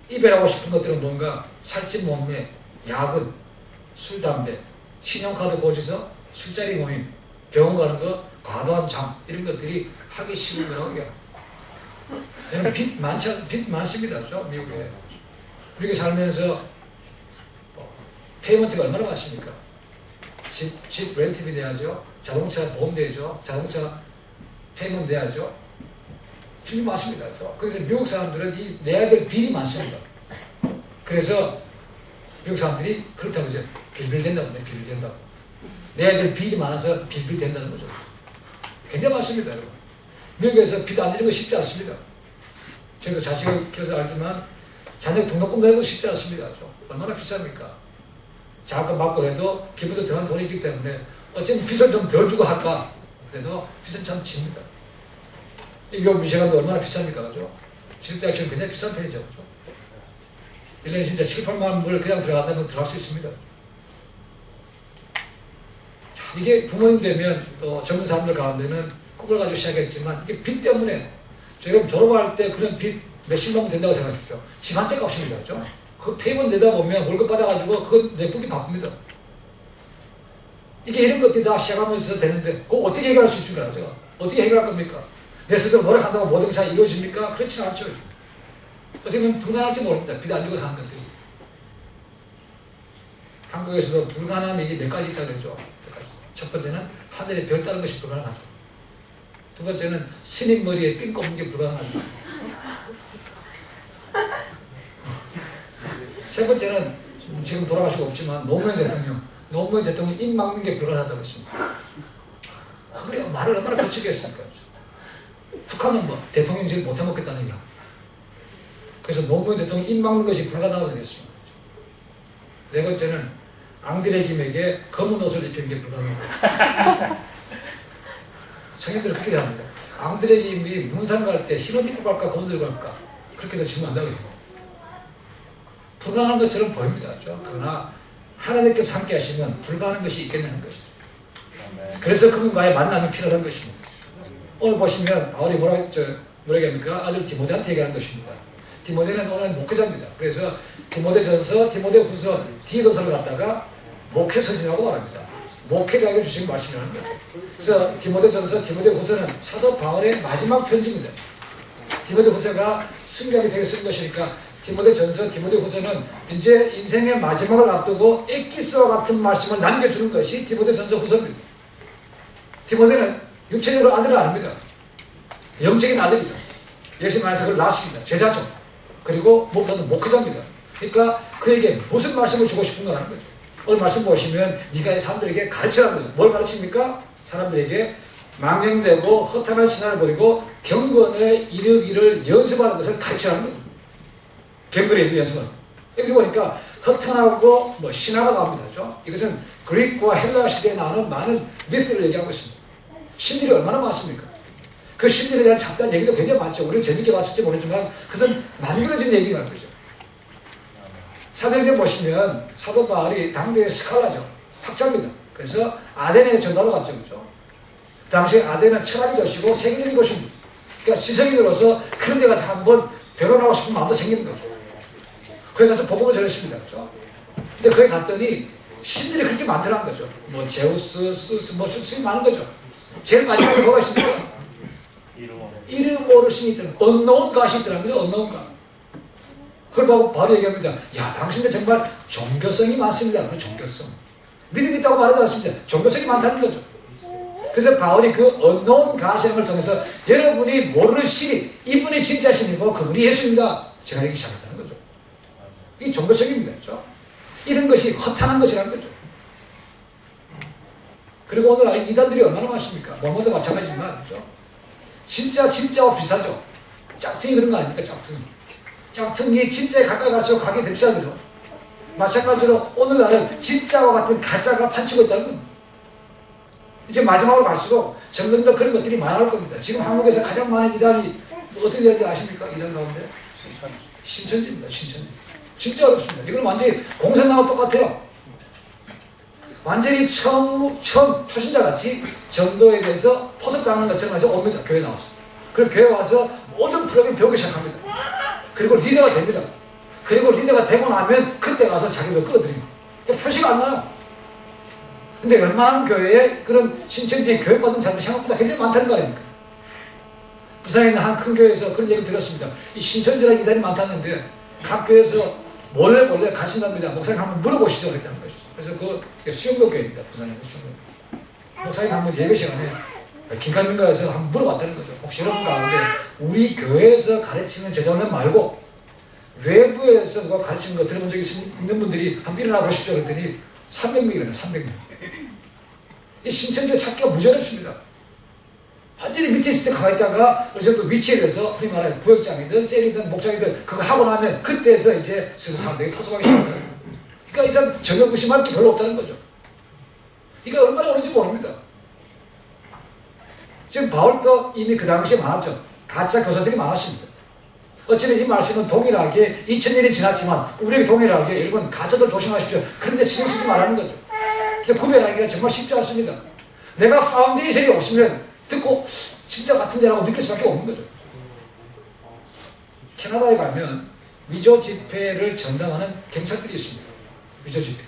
이별하고 싶은 것들은 뭔가 살찐 몸매, 야근, 술, 담배, 신용카드 고지서, 술자리 모임, 병원 가는 거, 과도한 잠 이런 것들이 하기 쉬운 거라고 얘기합니다. 여러분 빚 많습니다. 그렇죠? 미국에. 미국에 살면서 페이먼트가 얼마나 많습니까? 집 렌트비 내야죠. 자동차 보험 내야죠. 자동차 페이먼트 내야죠. 빚이 많습니다. 그렇죠? 그래서 미국 사람들은 이 내야 될 빚이 많습니다. 그래서 미국 사람들이 그렇다고 이제 빌빌댄다고 해요. 빌빌댄다고. 내야 될 빚이 많아서 빌빌댄다는 거죠. 굉장히 많습니다. 여러분. 미국에서 빚 안 내는 거 쉽지 않습니다. 저도 자식을 키워서 알지만 자녀 등록금 내는 것도 쉽지 않습니다. 얼마나 비쌉니까? 자금 받고 해도 기부도 들어간 돈이 있기 때문에 어쨌든 빚을 좀 덜 주고 할까? 그래도 빚은 참 집니다. 요 미시간도 얼마나 비쌉니까? 그죠? 지금까지 굉장히 비싼 편이죠. 그죠? 1년에 진짜 7, 8만 불 그냥 들어간다면 들어갈 수 있습니다. 참, 이게 부모님 되면 또 젊은 사람들 가운데는 꿈을 가지고 시작했지만 이게 빚 때문에 여러분 졸업할 때 그런 빚 몇십만 원 된다고 생각하십시오. 집 한 채가 없습니다. 그죠? 그 페이먼 내다 보면 월급 받아가지고 그거 내쁘기 바쁩니다. 이게 이런 것들이 다 시작하면서 되는데 그거 어떻게 해결할 수 있습니까? 제가 어떻게 해결할 겁니까? 내 스스로 노력한다고 모든 것이 다 이루어집니까? 그렇지는 않죠. 어떻게 보면 불가능할지 모릅니다. 비도 안 주고 사는 것들이. 한국에서도 불가능한 일이 몇 가지 있다고 그러죠. 첫 번째는 하늘에 별 따는 것이 불가능하죠. 두 번째는 스님 머리에 삥 꼽는 게 불가능하죠. 세 번째는 지금 돌아가시고 없지만 노무현 대통령 입 막는 게 불가능하다고 했습니다. 그래요. 말을 얼마나 거칠게 했습니까? 북한은 뭐 대통령실 못해 먹겠다는 얘기야. 그래서 노무현 대통령 입 막는 것이 불가능하다고 했습니다. 네 번째는 앙드레 김에게 검은 옷을 입히는 게 불가능하고 성인들은 그렇게 합니다. 앙드레 김이 문산 갈 때 흰옷 입고 갈까 검은 옷 입고 갈까 그렇게도 질문한다고 해요. 불가능한 것처럼 보입니다. 그러나 하나님께서 함께 하시면 불가능한 것이 있겠냐는 것이죠. 그래서 그분과의 만남이 필요한 것입니다. 오늘 보시면 바울이 뭐라고 합니까? 아들 디모데한테 얘기하는 것입니다. 디모데는 오늘 목회자입니다. 그래서 디모데전서, 디모데후서, 디도서를 갖다가 목회서신이라고 말합니다. 목회자에게 주신 말씀이라는 거죠. 그래서 디모데전서, 디모데후서는 사도 바울의 마지막 편지입니다. 디모데후서가 순교하게 되게 쓴 것이니까 디모데전서, 디모데후서는 이제 인생의 마지막을 앞두고 엑기스와 같은 말씀을 남겨주는 것이 디모데전서 후서입니다. 디모데는 육체적으로 아들은 아닙니다. 영적인 아들이죠. 예수님 안에서 그걸 낳았습니다. 제자죠. 그리고 무엇보다도 목회자입니다. 그러니까 그에게 무슨 말씀을 주고 싶은가 하는 거죠. 오늘 말씀 보시면 네가 사람들에게 가르치라는 거죠. 뭘 가르칩니까? 사람들에게 망령되고 허탄한 신화를 버리고 경건에 이르기를 연습하는 것을 가르치라는 거죠. 경건에 이르기 연습하는 거죠. 여기서 보니까 허탄하고 신화가 나옵니다. 그렇죠? 이것은 그리스와 헬라 시대에 나오는 많은 미스를 얘기하고 있습니다. 신들이 얼마나 많습니까? 그 신들에 대한 잡다한 얘기도 굉장히 많죠. 우리는 재밌게 봤을지 모르지만 그것은 만들어진 얘기라는 거죠. 사도행전 보시면 사도 바울이 당대의 스칼라죠. 학자입니다. 그래서 아덴에 전도로 갔죠. 그죠? 그 당시에 아덴은 철학의 도시고 세계적인 도시입니다. 그러니까 지성인으로서 그런 데 가서 한번 변론하고 싶은 마음도 생기는 거죠. 거기 가서 복음을 전했습니다. 그죠? 근데 거기 갔더니 신들이 그렇게 많더라는 거죠. 제우스, 수스, 수이 많은 거죠. 제일 마지막에 뭐가 있습니까? 이름 모를 신이 있더라는 거죠. 언노운 가시 있더라는 거죠. 언노운 가. 그걸 보고 바로 얘기합니다. 야, 당신들 정말 종교성이 많습니다. 그 종교성. 믿음이 있다고 말하지 않습니다. 종교성이 많다는 거죠. 그래서 바울이 그 언노운 가시를 통해서 여러분이 모르는 신이 이분이 진짜 신이고 그분이 예수입니다. 전하기 시작했다는 거죠. 이게 종교성입니다. 그렇죠? 이런 것이 허탄한 것이라는 거죠. 그리고 오늘 이단들이 얼마나 많습니까? 모모도 마찬가지지만 그렇죠? 진짜와 비슷하죠. 짝퉁이 그런 거 아닙니까? 짝퉁이 진짜에 가까이 갈수록 가게 됩시다. 그죠? 마찬가지로 오늘날은 진짜와 같은 가짜가 판치고 있다는 겁니다. 이제 마지막으로 갈수록 점점 더 그런 것들이 많아질 겁니다. 지금 한국에서 가장 많은 이단이 어떻게 되는지 아십니까? 이단 가운데? 신천지입니다. 신천지. 진짜 어렵습니다. 이건 완전히 공산당과 똑같아요. 완전히 처음 초신자같이 전도에 대해서 포섭당하는 것처럼 해서 옵니다. 교회 나와서. 그리고 교회 와서 모든 프로그램을 배우기 시작합니다. 그리고 리더가 됩니다. 그리고 리더가 되고 나면 그때 가서 자기들 끌어들입니다. 표시가 안 나요. 근데 웬만한 교회에 그런 신천지에 교육받은 사람이 생각보다 굉장히 많다는 거 아닙니까? 부산에 있는 한 큰 교회에서 그런 얘기를 들었습니다. 이 신천지라는 이단이 많다는데 각 교회에서 몰래 가르친답니다. 목사님 한번 물어보시죠. 그랬다는 것이죠. 그래서 그 수영도 교회입니다. 부산에 있는 수영도. 목사님 한번 예배 시간에 긴가민가에서 한번 물어봤다는 거죠. 혹시 여러분 가운데 우리 교회에서 가르치는 제자는 말고 외부에서 누가 가르치는 거 들어본 적이 있는 분들이 한번 일어나 보십시오. 그랬더니 300명이라죠. 300명. 이 신천지가 찾기가 무지하습니다. 완전히 밑에 있을 때 가만히 있다가 어느 정도 위치에 대해서 흔히 말하는 구역장이든 셀이든 목장이든 그거 하고 나면 그때에서 이제 슬슬 사람들이 포섭하기 시작합니다. 그러니까 이 사람 전혀 의심할 게 별로 없다는 거죠. 이게 얼마나 오른지 모릅니다. 지금 바울도 이미 그 당시에 많았죠. 가짜 교사들이 많았습니다. 어찌든 이 말씀은 동일하게 2000년이 지났지만 우리에게 동일하게 여러분 가짜들 조심하십시오. 그런데 신경 쓰지 말라는 거죠. 근데 구별하기가 정말 쉽지 않습니다. 내가 파운데이션이 없으면 듣고 진짜 같은 데라고 느낄 수밖에 없는 거죠. 캐나다에 가면 위조 지폐를 전담하는 경찰들이 있습니다. 위조 지폐.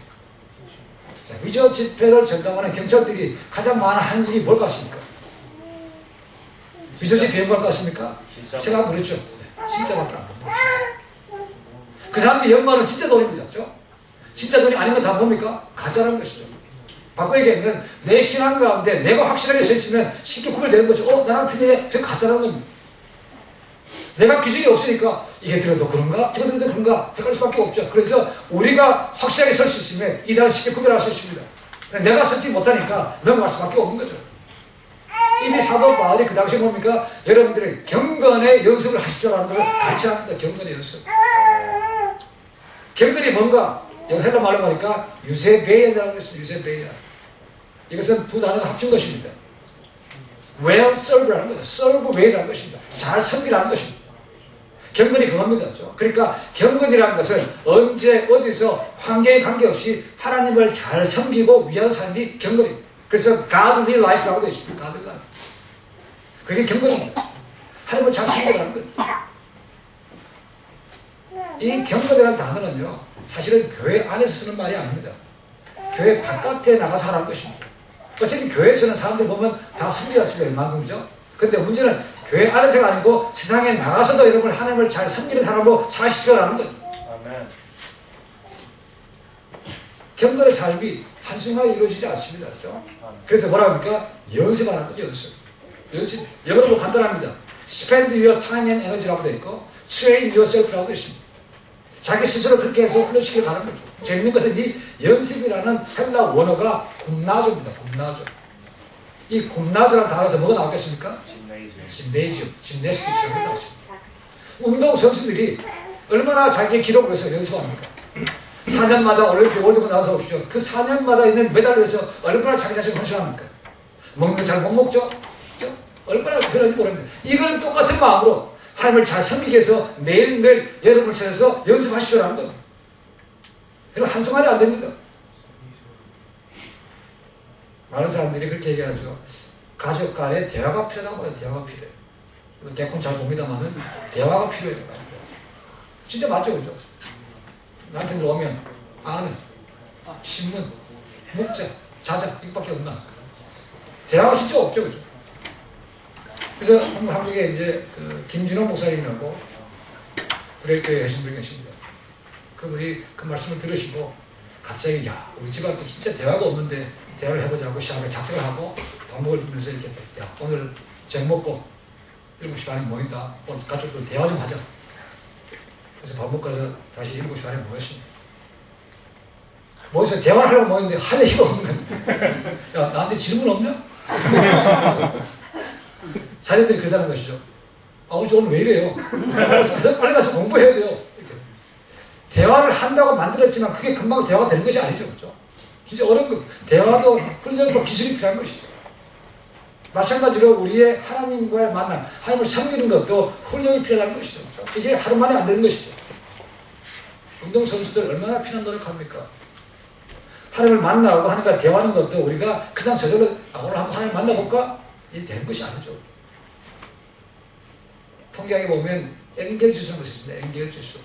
자, 위조 지폐를 전담하는 경찰들이 가장 많은 한 일이 뭘 같습니까? 위조 지폐 뭘 같습니까? 제가 그랬죠. 진짜밖에 안 합니다. 그 사람들이 연관은 진짜 돈입니다. 그렇죠? 진짜 돈이 아닌 건 다 뭡니까? 가짜라는 것이죠. 바꿔 얘기하면 내 신앙 가운데 내가 확실하게 서 있으면 쉽게 구별되는 거죠. 나랑 틀리네? 저 가짜라는 겁니다. 내가 기준이 없으니까 이게 들어도 그런가? 저거 들어도 그런가? 헷갈릴 수밖에 없죠. 그래서 우리가 확실하게 설 수 있으면 이단을 쉽게 구별할 수 있습니다. 내가 서지 못하니까 넘어갈 수밖에 없는 거죠. 이미 사도 바울이 그 당시에 뭡니까? 여러분들의 경건의 연습을 하십시오라는 것을 가르쳐합니다. 경건의 연습. 경건이 뭔가? 여기 헬라 말로 보니까 유세베이라는 것입니다. 유세베이야. 이것은 두 단어가 합친 것입니다. well serve라는 거죠. serve well이라는 것입니다. 잘 섬기라는 것입니다. 경건이 그겁니다. 그러니까 경건이라는 것은 언제 어디서 환경에 관계없이 하나님을 잘 섬기고 위한 삶이 경건입니다. 그래서 godly life라고 되어 있습니다. godly life. 그게 경건입니다. 하나님을 잘 섬기라는 거예요. 이 경건이라는 단어는요, 사실은 교회 안에서 쓰는 말이 아닙니다. 교회 바깥에 나가서 하라는 것입니다. 어차피 교회에서는 사람들 보면 다 섬기었습니다. 이만큼이죠. 근데 문제는 교회 안에서가 아니고 세상에 나가서도 여러분 하나님을 잘 섬기는 사람으로 사십시오라는 거죠. 아멘. 경건의 삶이 한순간에 이루어지지 않습니다. 그렇죠? 그래서 뭐라 합니까? 연습하는 거죠. 연습. 영어로 뭐 간단합니다. Spend your time and energy라고 되어 있고 Train yourself라고 되어 있습니다. 자기 스스로 그렇게 해서 훈련시키려 가는 거죠. 재밌는 것은 이 연습이라는 헬라 원어가 굽나조입니다. 굽나조. 이 굽나조라는 단어에서 뭐가 나오겠습니까? 짐네스틱스가 나왔습니다. 운동 선수들이 얼마나 자기의 기록을 위해서 연습합니까? 4년마다 올림픽 월드컵 나와서 오십시오. 그 4년마다 있는 메달을 위해서 얼마나 자기 자신을 헌신합니까? 먹는 거 잘 못 먹죠? 그렇죠? 얼마나 그런지 모릅니다. 이건 똑같은 마음으로 하나님을 잘 섬기기 위해서 매일매일 여러분을 찾아서 연습하시오라는 겁니다. 여러분 한순간에 안 됩니다. 많은 사람들이 그렇게 얘기하죠. 가족 간에 대화가 필요하다고 말해요. 대화가 필요해요. 그래서 개콘 잘 봅니다만은 대화가 필요해요. 진짜 맞죠, 그죠? 남편들 오면 아는, 신문, 묵자, 자자 이것밖에 없나? 대화가 진짜 없죠, 그죠? 그래서 한국에 이제 그 김준호 목사님이라고 브레이크에 하신 분이 계십니다. 그분이 그 말씀을 들으시고 갑자기 야 우리 집안도 진짜 대화가 없는데 대화를 해보자고 시작을 작정을 하고 방법을 들면서 이렇게 야 오늘 저녁 먹고 7시 반에 모인다. 오늘 가족들 대화 좀 하자. 그래서 밥 먹고 나서 다시 7시 반에 모였습니다. 모여서 대화를 하려고 모였는데 할 얘기가 없는 거야. 야 나한테 질문 없냐? 자녀들이 그러다는 것이죠. 아버지 오늘 왜 이래요? 빨리 가서 공부해야 돼요. 이렇게. 대화를 한다고 만들었지만 그게 금방 대화가 되는 것이 아니죠. 그렇죠? 진짜 어려운 거. 대화도 훈련과 기술이 필요한 것이죠. 마찬가지로 우리의 하나님과의 만남, 하나님을 섬기는 것도 훈련이 필요한 것이죠. 그렇죠? 이게 하루 만에 안 되는 것이죠. 운동선수들 얼마나 피난 노력합니까? 하나님을 만나고 하나님과 대화하는 것도 우리가 그냥 저절로 오늘 한번 하나님 만나볼까? 이게 되는 것이 아니죠. 통계학에 보면 엔겔지수라는 것이 있습니다. 엔겔지수.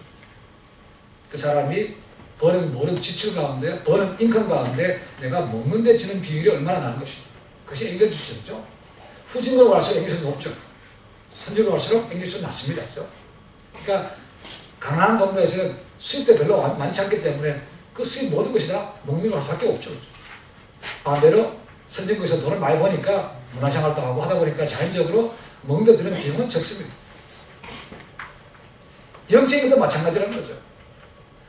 그 사람이 버는 모든 지출 가운데, 버는 인컴 가운데 내가 먹는 데 지는 비율이 얼마나 나는 것이죠. 그것이 엔겔지수죠. 후진으로 갈수록 엔겔지수가 높죠. 선진으로 갈수록 엔겔지수가 낮습니다. 그렇죠? 그러니까 가난한 동네에서는 수입도 별로 많지 않기 때문에 그 수입 모든 것이 다 먹는 걸 수밖에 없죠. 반대로 선진국에서 돈을 많이 버니까 문화생활도 하고 하다 보니까 자연적으로 먹는 데 드는 비용은 적습니다. 영적인 것도 마찬가지라는 거죠.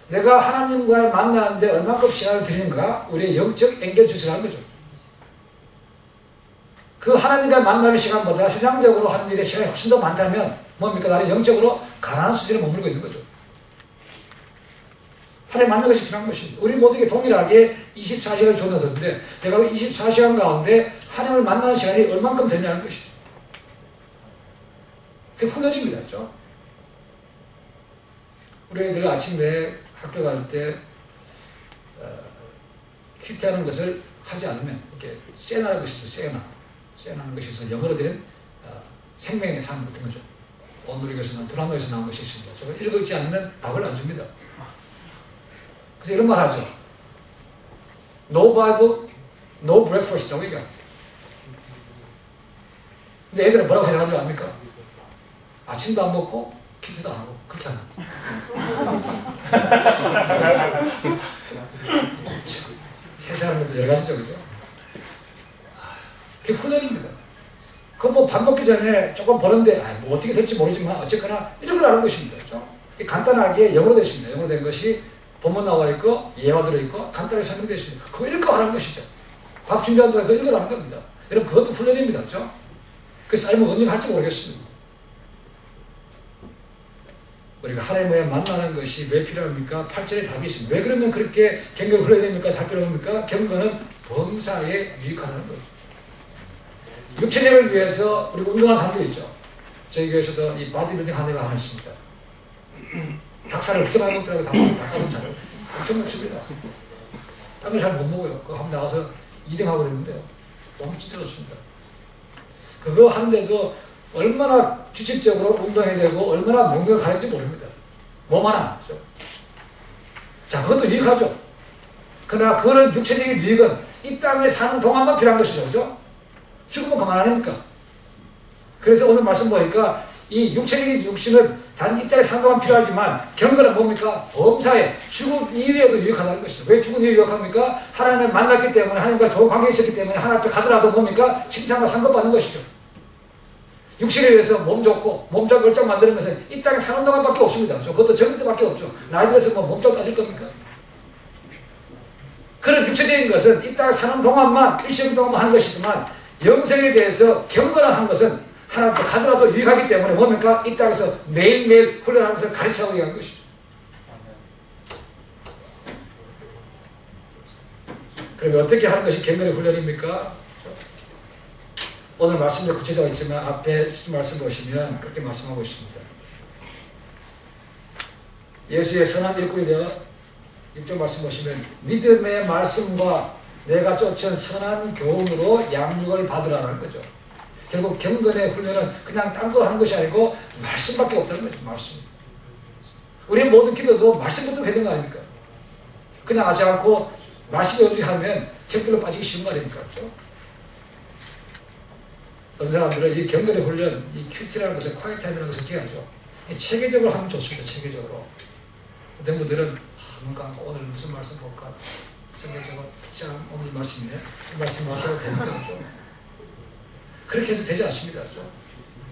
내가 하나님과 만나는데 얼마큼 시간을 드리는가 우리의 영적 엔겔지수라는 거죠. 그 하나님과 만남의 시간보다 세상적으로 하는 일의 시간이 훨씬 더 많다면 뭡니까? 나는 영적으로 가난한 수준에 머물고 있는 거죠. 하나님 만나는 것이 필요한 것입니다. 우리 모두에게 동일하게 24시간을 줬는데 내가 24시간 가운데 하나님을 만나는 시간이 얼만큼 되냐는 것이죠. 그게 훈련입니다. 그렇죠? 우리 애들 아침에 학교 갈 때 큐티하는 것을 하지 않으면 이렇게 세나라는 것이죠. 세나는 것이 있어 영어로 된 생명의 삶 같은 거죠. 온누리교에서 나온 드라마에서 나온 것이 있습니다. 저거 읽지 않으면 밥을 안 줍니다. 그래서 이런 말 하죠. No Bible, no breakfast라고 얘기합니다. 근데 애들은 뭐라고 해석하는 줄 압니까? 아침도 안 먹고 키트도 안 하고 그렇게 하는 거예요. 해석하는 것도 여러 가지죠, 그죠? 그게 훈련입니다. 그건 뭐 밥 먹기 전에 조금 보는데, 뭐 어떻게 될지 모르지만 어쨌거나 읽으라는 것입니다. 그죠? 간단하게 영어로 되어 있습니다. 영어로 된 것이 본문 나와 있고, 예화 들어있고, 간단하게 설명되어 있습니다. 그거 읽고 하라는 것이죠. 밥 준비한 동안 그거 읽으라는 겁니다. 여러분, 그것도 훈련입니다. 그죠? 그래서 아니면 언제 할지 모르겠습니다. 우리가 하나님을 만나는 것이 왜 필요합니까? 8절에 답이 있습니다. 왜 그러면 그렇게 경건을 훈련해야 됩니까? 답변을 뭡니까? 경건은 범사에 유익하는 거예요. 육체력을 위해서 우리가 운동하는 사람도 있죠. 저희 교회에서도 이 바디빌딩 한 대가 하나 있습니다. 닭살을 그렇게 많이 먹더라고요. 닭가슴살을 엄청 먹습니다. 딴 걸 잘 못 먹어요. 그거 한번 나가서 2등 하고 그랬는데요. 몸이 진짜 좋습니다. 그거 하는데도 얼마나 규칙적으로 운동해야 되고 얼마나 명령을 하는지 모릅니다. 몸 하나. 자, 그것도 유익하죠. 그러나 그런 육체적인 유익은 이 땅에 사는 동안만 필요한 것이죠. 그죠? 죽으면 그만 아닙니까? 그래서 오늘 말씀 보니까 이 육체적인 육신은 단 이 땅에 사는 동안 필요하지만 경건은 뭡니까? 범사에 죽은 이후에도 유익하다는 것이죠. 왜 죽은 이후에 유익합니까? 하나님을 만났기 때문에 하나님과 좋은 관계가 있었기 때문에 하나님 앞에 가더라도 뭡니까? 칭찬과 상급받는 것이죠. 육신에 의해서 몸 좋고 몸짱 걸짱 만드는 것은 이 땅에 사는 동안밖에 없습니다. 그것도 젊을 때밖에 없죠. 나이 들어서 뭐 몸짱 따질 겁니까? 그런 육체적인 것은 이 땅에 사는 동안만 일시적인 동안만 하는 것이지만 영생에 대해서 경건한 것은 하나님 앞에 가더라도 유익하기 때문에 뭡니까? 이 땅에서 매일매일 훈련하면서 가르쳐가고 하는 것이죠. 그러면 어떻게 하는 것이 경건의 훈련입니까? 오늘 말씀도 구체적으로 있지만 앞에 말씀 보시면 그렇게 말씀하고 있습니다. 예수의 선한 일꾼이 되어 6절 말씀 보시면 믿음의 말씀과 내가 쫓은 선한 교훈으로 양육을 받으라는 거죠. 결국 경건의 훈련은 그냥 딴 거 하는 것이 아니고 말씀밖에 없다는 거죠. 말씀. 우리의 모든 기도도 말씀부터 해야 되는 거 아닙니까? 그냥 하지 않고 말씀이 어떻게 하면 경건로 빠지기 쉬운 거 아닙니까? 그렇죠? 어떤 사람들은 이 경건의 훈련, 이 큐티라는 것을 콰이타임이라는 것을 기하죠. 체계적으로 하면 좋습니다. 체계적으로. 어떤 분들은 뭔가 오늘 무슨 말씀 볼까? 성경적으로 참 오늘 말씀이네. 이 말씀 하셔도 됩니까? 그렇죠? 그렇게 해서 되지 않습니다. 그렇죠?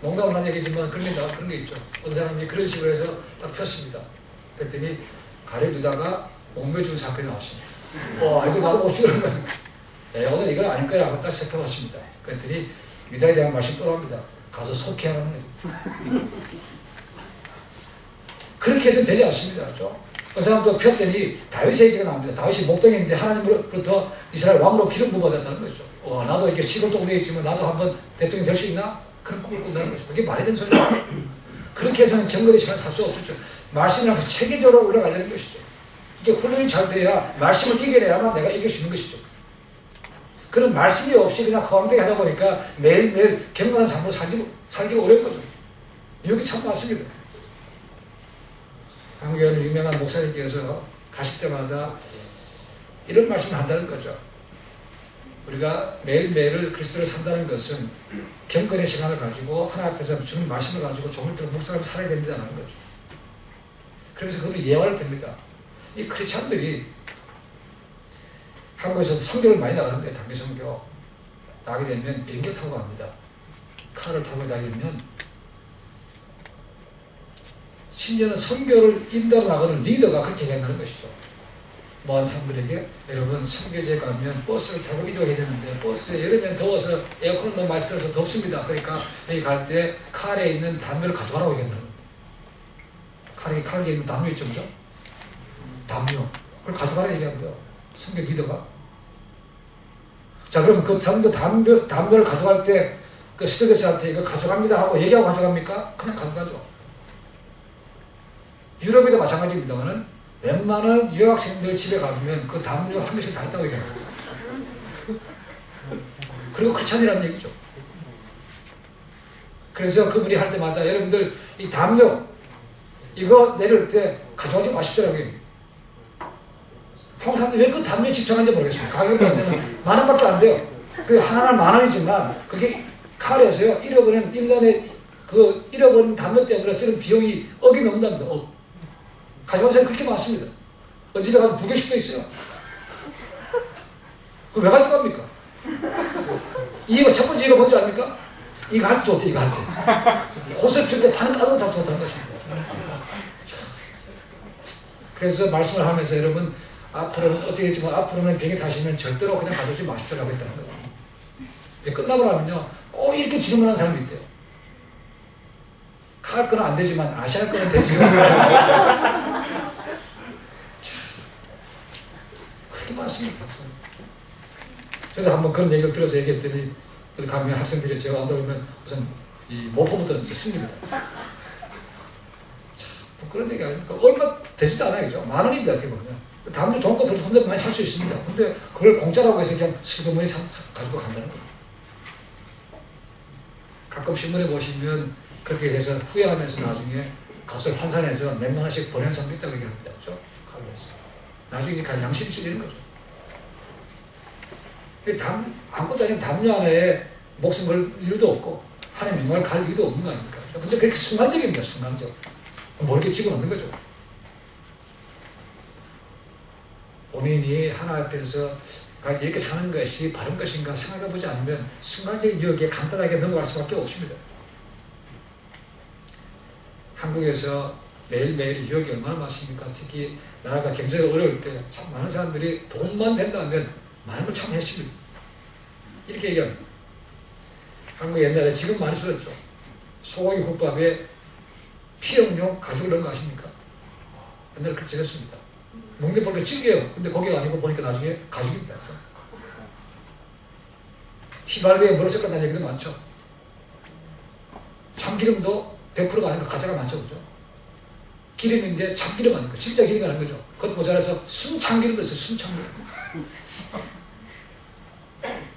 농담을 한 얘기지만 그런 게 있죠. 어떤 사람이 그런 식으로 해서 딱 폈습니다. 그랬더니 가려두다가 옮겨준 사건이 나왔습니다. 이거 나도 못 찍은 거야. 오늘 이건 아닐 거야 하고 딱 시작해봤습니다. 그랬더니 유다에 대한 말씀이 또 나옵니다. 가서 속회하라는 거죠. 그렇게 해서는 되지 않습니다. 그렇죠? 그 사람도 폈더니 다윗의 얘기가 나옵니다. 다윗이 목동인데 하나님으로부터 이스라엘 왕으로 기름 부어받았다는 거죠. 나도 이렇게 시골 동네에 있지만 나도 한번 대통령이 될 수 있나? 그런 꿈을 꾼다는 거죠. 그게 말이 되는 소리예요. 그렇게 해서는 경건의 시간을 살 수 없었죠. 말씀이랑 체계적으로 올라가야 되는 것이죠. 이게 훈련이 잘 돼야 말씀을 이겨내야만 내가 이길 수 있는 것이죠. 그런 말씀이 없이 그냥 허황되게 하다 보니까 매일매일 경건한 삶으로 살기가 어려운 거죠. 여기 참 맞습니다. 한국에 어느 유명한 목사님께서 가실 때마다 이런 말씀을 한다는 거죠. 우리가 매일매일을 그리스도를 산다는 것은 경건의 시간을 가지고 하나 앞에서 주는 말씀을 가지고 조물대로 묵상하며 살아야 된다는 거죠. 그래서 그분이 예화를 듭니다. 이 크리스찬들이 한국에서도 선교를 많이 나가는데 단기 선교 나게 되면 비행기 타고 갑니다. 카를 타고 나게 되면 심지어는 선교를 인도로 나가는 리더가 그렇게 얘기한다는 것이죠. 모든 사람들에게 여러분 선교지에 가면 버스를 타고 이동해야 되는데 버스에 여름엔 더워서 에어컨을 너무 많이 틀어서 덥습니다. 그러니까 여기 갈 때 칼에 있는 담요를 가져가라고 얘기한다는 겁니다. 칼에 있는 담요 있죠, 그죠? 담요. 그걸 가져가라 얘기합니다. 선교 리더가. 자, 그럼 그 담요를 가져갈 때 그 스튜어디스한테 이거 가져갑니다 하고 얘기하고 가져갑니까? 그냥 가져가죠. 유럽에도 마찬가지입니다만은 웬만한 유학생들 집에 가면 그 담요 한 개씩 다 있다고 얘기합니다. 그리고 크리스찬이라는 얘기죠. 그래서 그분이 할 때마다 여러분들 이 담요 이거 내릴 때 가져가지 마십시오라고요. 한국 사람들이 왜 그 담요에 집착하는지 모르겠습니다. 가격이 따지면 10,000원밖에 안 돼요. 그 하나는 10,000원이지만 그게 칼에서요 1억원은 1년에 그 잃어버린 담요 때문에 쓰는 비용이 억이 넘는답니다. 가져가세요. 그렇게 많습니다. 집에 가면 2개씩도 있어요. 그거 왜 가져갑니까? 이거 첫 번째 이거 뭔지 압니까? 이거 할 때 좋대, 이거 할 때. 호수를 필 때 파는 가득 다 좋다는 것입니다. 그래서 말씀을 하면서 여러분, 앞으로는 어떻게 했지만 앞으로는 비행기 타시면 절대로 그냥 가져오지 마십시오라고 했다는 거예요. 이제 끝나고 나면요, 꼭 이렇게 질문하는 사람이 있대요. 칼 거는 안 되지만 아시아 거는 되지요. 그렇게 많습니다. 그래서 한번 그런 얘기를 들어서 얘기했더니 어디 가면 학생들이 제가 안다 그러면 우선 이 모포부터 숨깁니다. 그런 얘기 아닙니까? 얼마 되지도 않아요. 그죠? 10,000원입니다. 어떻게 보면. 다음에 좋은 것을 혼자 많이 살 수 있습니다. 근데 그걸 공짜라고 해서 그냥 슬그머니 가지고 간다는 거예요. 가끔 신문에 보시면 그렇게 해서 후회하면서 나중에 값을 환산해서 몇만 원씩 보내는 사람도 있다고 얘기합니다. 그죠? 칼로에서. 나중에 양심이 찔리는 거죠. 아무것도 아닌 담요 하나에 목숨 걸 이유도 없고 하나의 명을 갈 이유도 없는 거 아닙니까? 근데 그게 순간적입니다. 순간적. 모르게 집어넣는 거죠. 본인이 하나 앞에서 이렇게 사는 것이 바른 것인가 생각해보지 않으면 순간적인 유혹에 간단하게 넘어갈 수밖에 없습니다. 한국에서 매일매일 유혹이 얼마나 많습니까? 특히 나라가 경제가 어려울 때 참 많은 사람들이 돈만 된다면 많은 걸 참 했습니다. 이렇게 얘기합니다. 한국 옛날에 지금 많이 줄었죠. 소고기 국밥에 피용용 가죽을 넣은 거 아십니까? 옛날에 그렇게 적었습니다. 먹는 볼게 찌개요. 근데 고기가 아니고 보니까 나중에 가죽입니다. 휘발유에 물을 섞었다는 얘기도 많죠. 참기름도 100%가 아니고 가짜가 많죠. 그죠? 기름인데 참기름 아닌 거. 진짜 기름이 아닌 거죠. 그것 모자라서 순참기름도 있어요. 순참기름.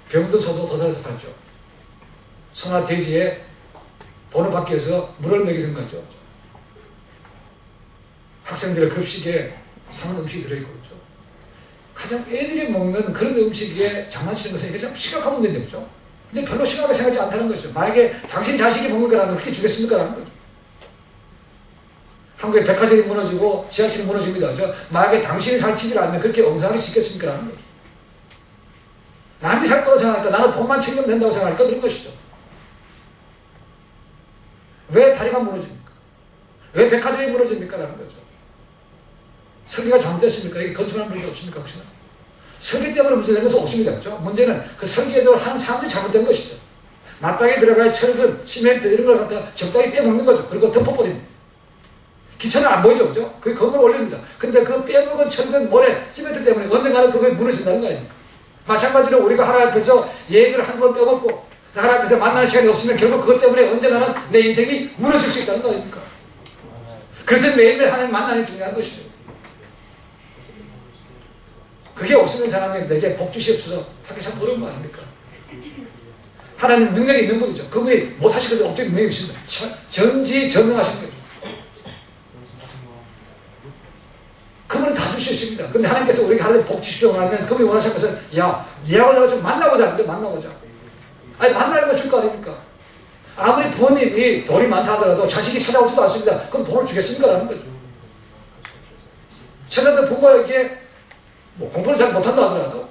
병도 소도 도살에서 팔죠. 소나 돼지에 돈을 받기 위해서 물을 먹이는 거죠. 학생들의 급식에 상한 음식이 들어있고 그렇죠. 가장 애들이 먹는 그런 음식에 장난치는 것은 이게 참 심각한 문제인데 그렇죠. 근데 별로 심하게 생각하지 않다는 거죠. 만약에 당신 자식이 먹는 거라면 그렇게 주겠습니까? 라는 거죠. 한국의 백화점이 무너지고 지하철이 무너집니다. 그렇죠? 만약에 당신이 살 집이라면 그렇게 엉성하게 짓겠습니까? 라는 거죠. 남이 살 거라고 생각하니까 나는 돈만 챙기면 된다고 생각하니까 그런 것이죠. 왜 다리가 무너집니까? 왜 백화점이 무너집니까? 라는 거죠. 설계가 잘못됐습니까? 이게 건축하는 분이 없습니까? 혹시나? 설계 때문에 문제된 것은 없습니다. 그렇죠? 문제는 그 설계를 하는 사람들이 잘못된 것이죠. 마땅히 들어갈 철근, 시멘트 이런 걸 갖다 적당히 빼먹는 거죠. 그리고 덮어버립니다. 기차는 안 보이죠. 그죠? 그 건물을 올립니다. 근데 그 빼먹은 철근, 모래, 시멘트 때문에 언젠가는 그게 무너진다는 거 아닙니까? 마찬가지로 우리가 하나님 앞에서 예배를 한두 번 빼먹고 하나님 앞에서 만나는 시간이 없으면 결국 그것 때문에 언젠가는 내 인생이 무너질 수 있다는 거 아닙니까? 그래서 매일매일 하나님 만나는 게 중요한 것이죠. 그게 없으면 하나님 내게 복 주시옵소서 하기 참 어려운 거 아닙니까? 하나님 능력이 있는 분이죠. 그분이 못하실 것은 없죠. 능력이 있습니다. 전지전능하신 거죠. 그분은 다 줄 수 있습니다. 근데 하나님께서 우리가 하나님 복 주십시오 하면 그분이 원하시는 것은 야, 니하고 나하고 좀 만나보자. 이제 만나보자. 아니 만나는 줄 거 아닙니까? 아무리 부모님이 돈이 많다 하더라도 자식이 찾아오지도 않습니다. 그럼 돈을 주겠습니까? 라는 거죠. 찾아도 부모에게 뭐 공부를 잘 못한다 하더라도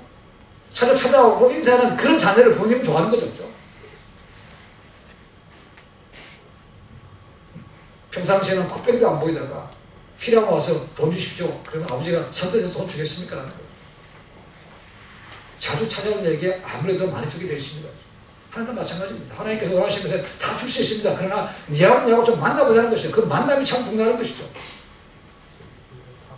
찾아오고 인사하는 그런 자녀를 부모님은 좋아하는 거죠. 그렇죠? 평상시에는 코빼기도 안 보이다가 필요하면 와서 돈 주십시오. 그러면 아버지가 선뜻해서 돈 주겠습니까? 라는 거예요. 자주 찾아오는 얘기에 아무래도 많이 주게 되어 있습니다. 하나님도 마찬가지입니다. 하나님께서 원하시면서 다 줄 수 있습니다. 그러나 니하고 좀 만나보자는 것이죠. 그 만남이 참 중요한 것이죠.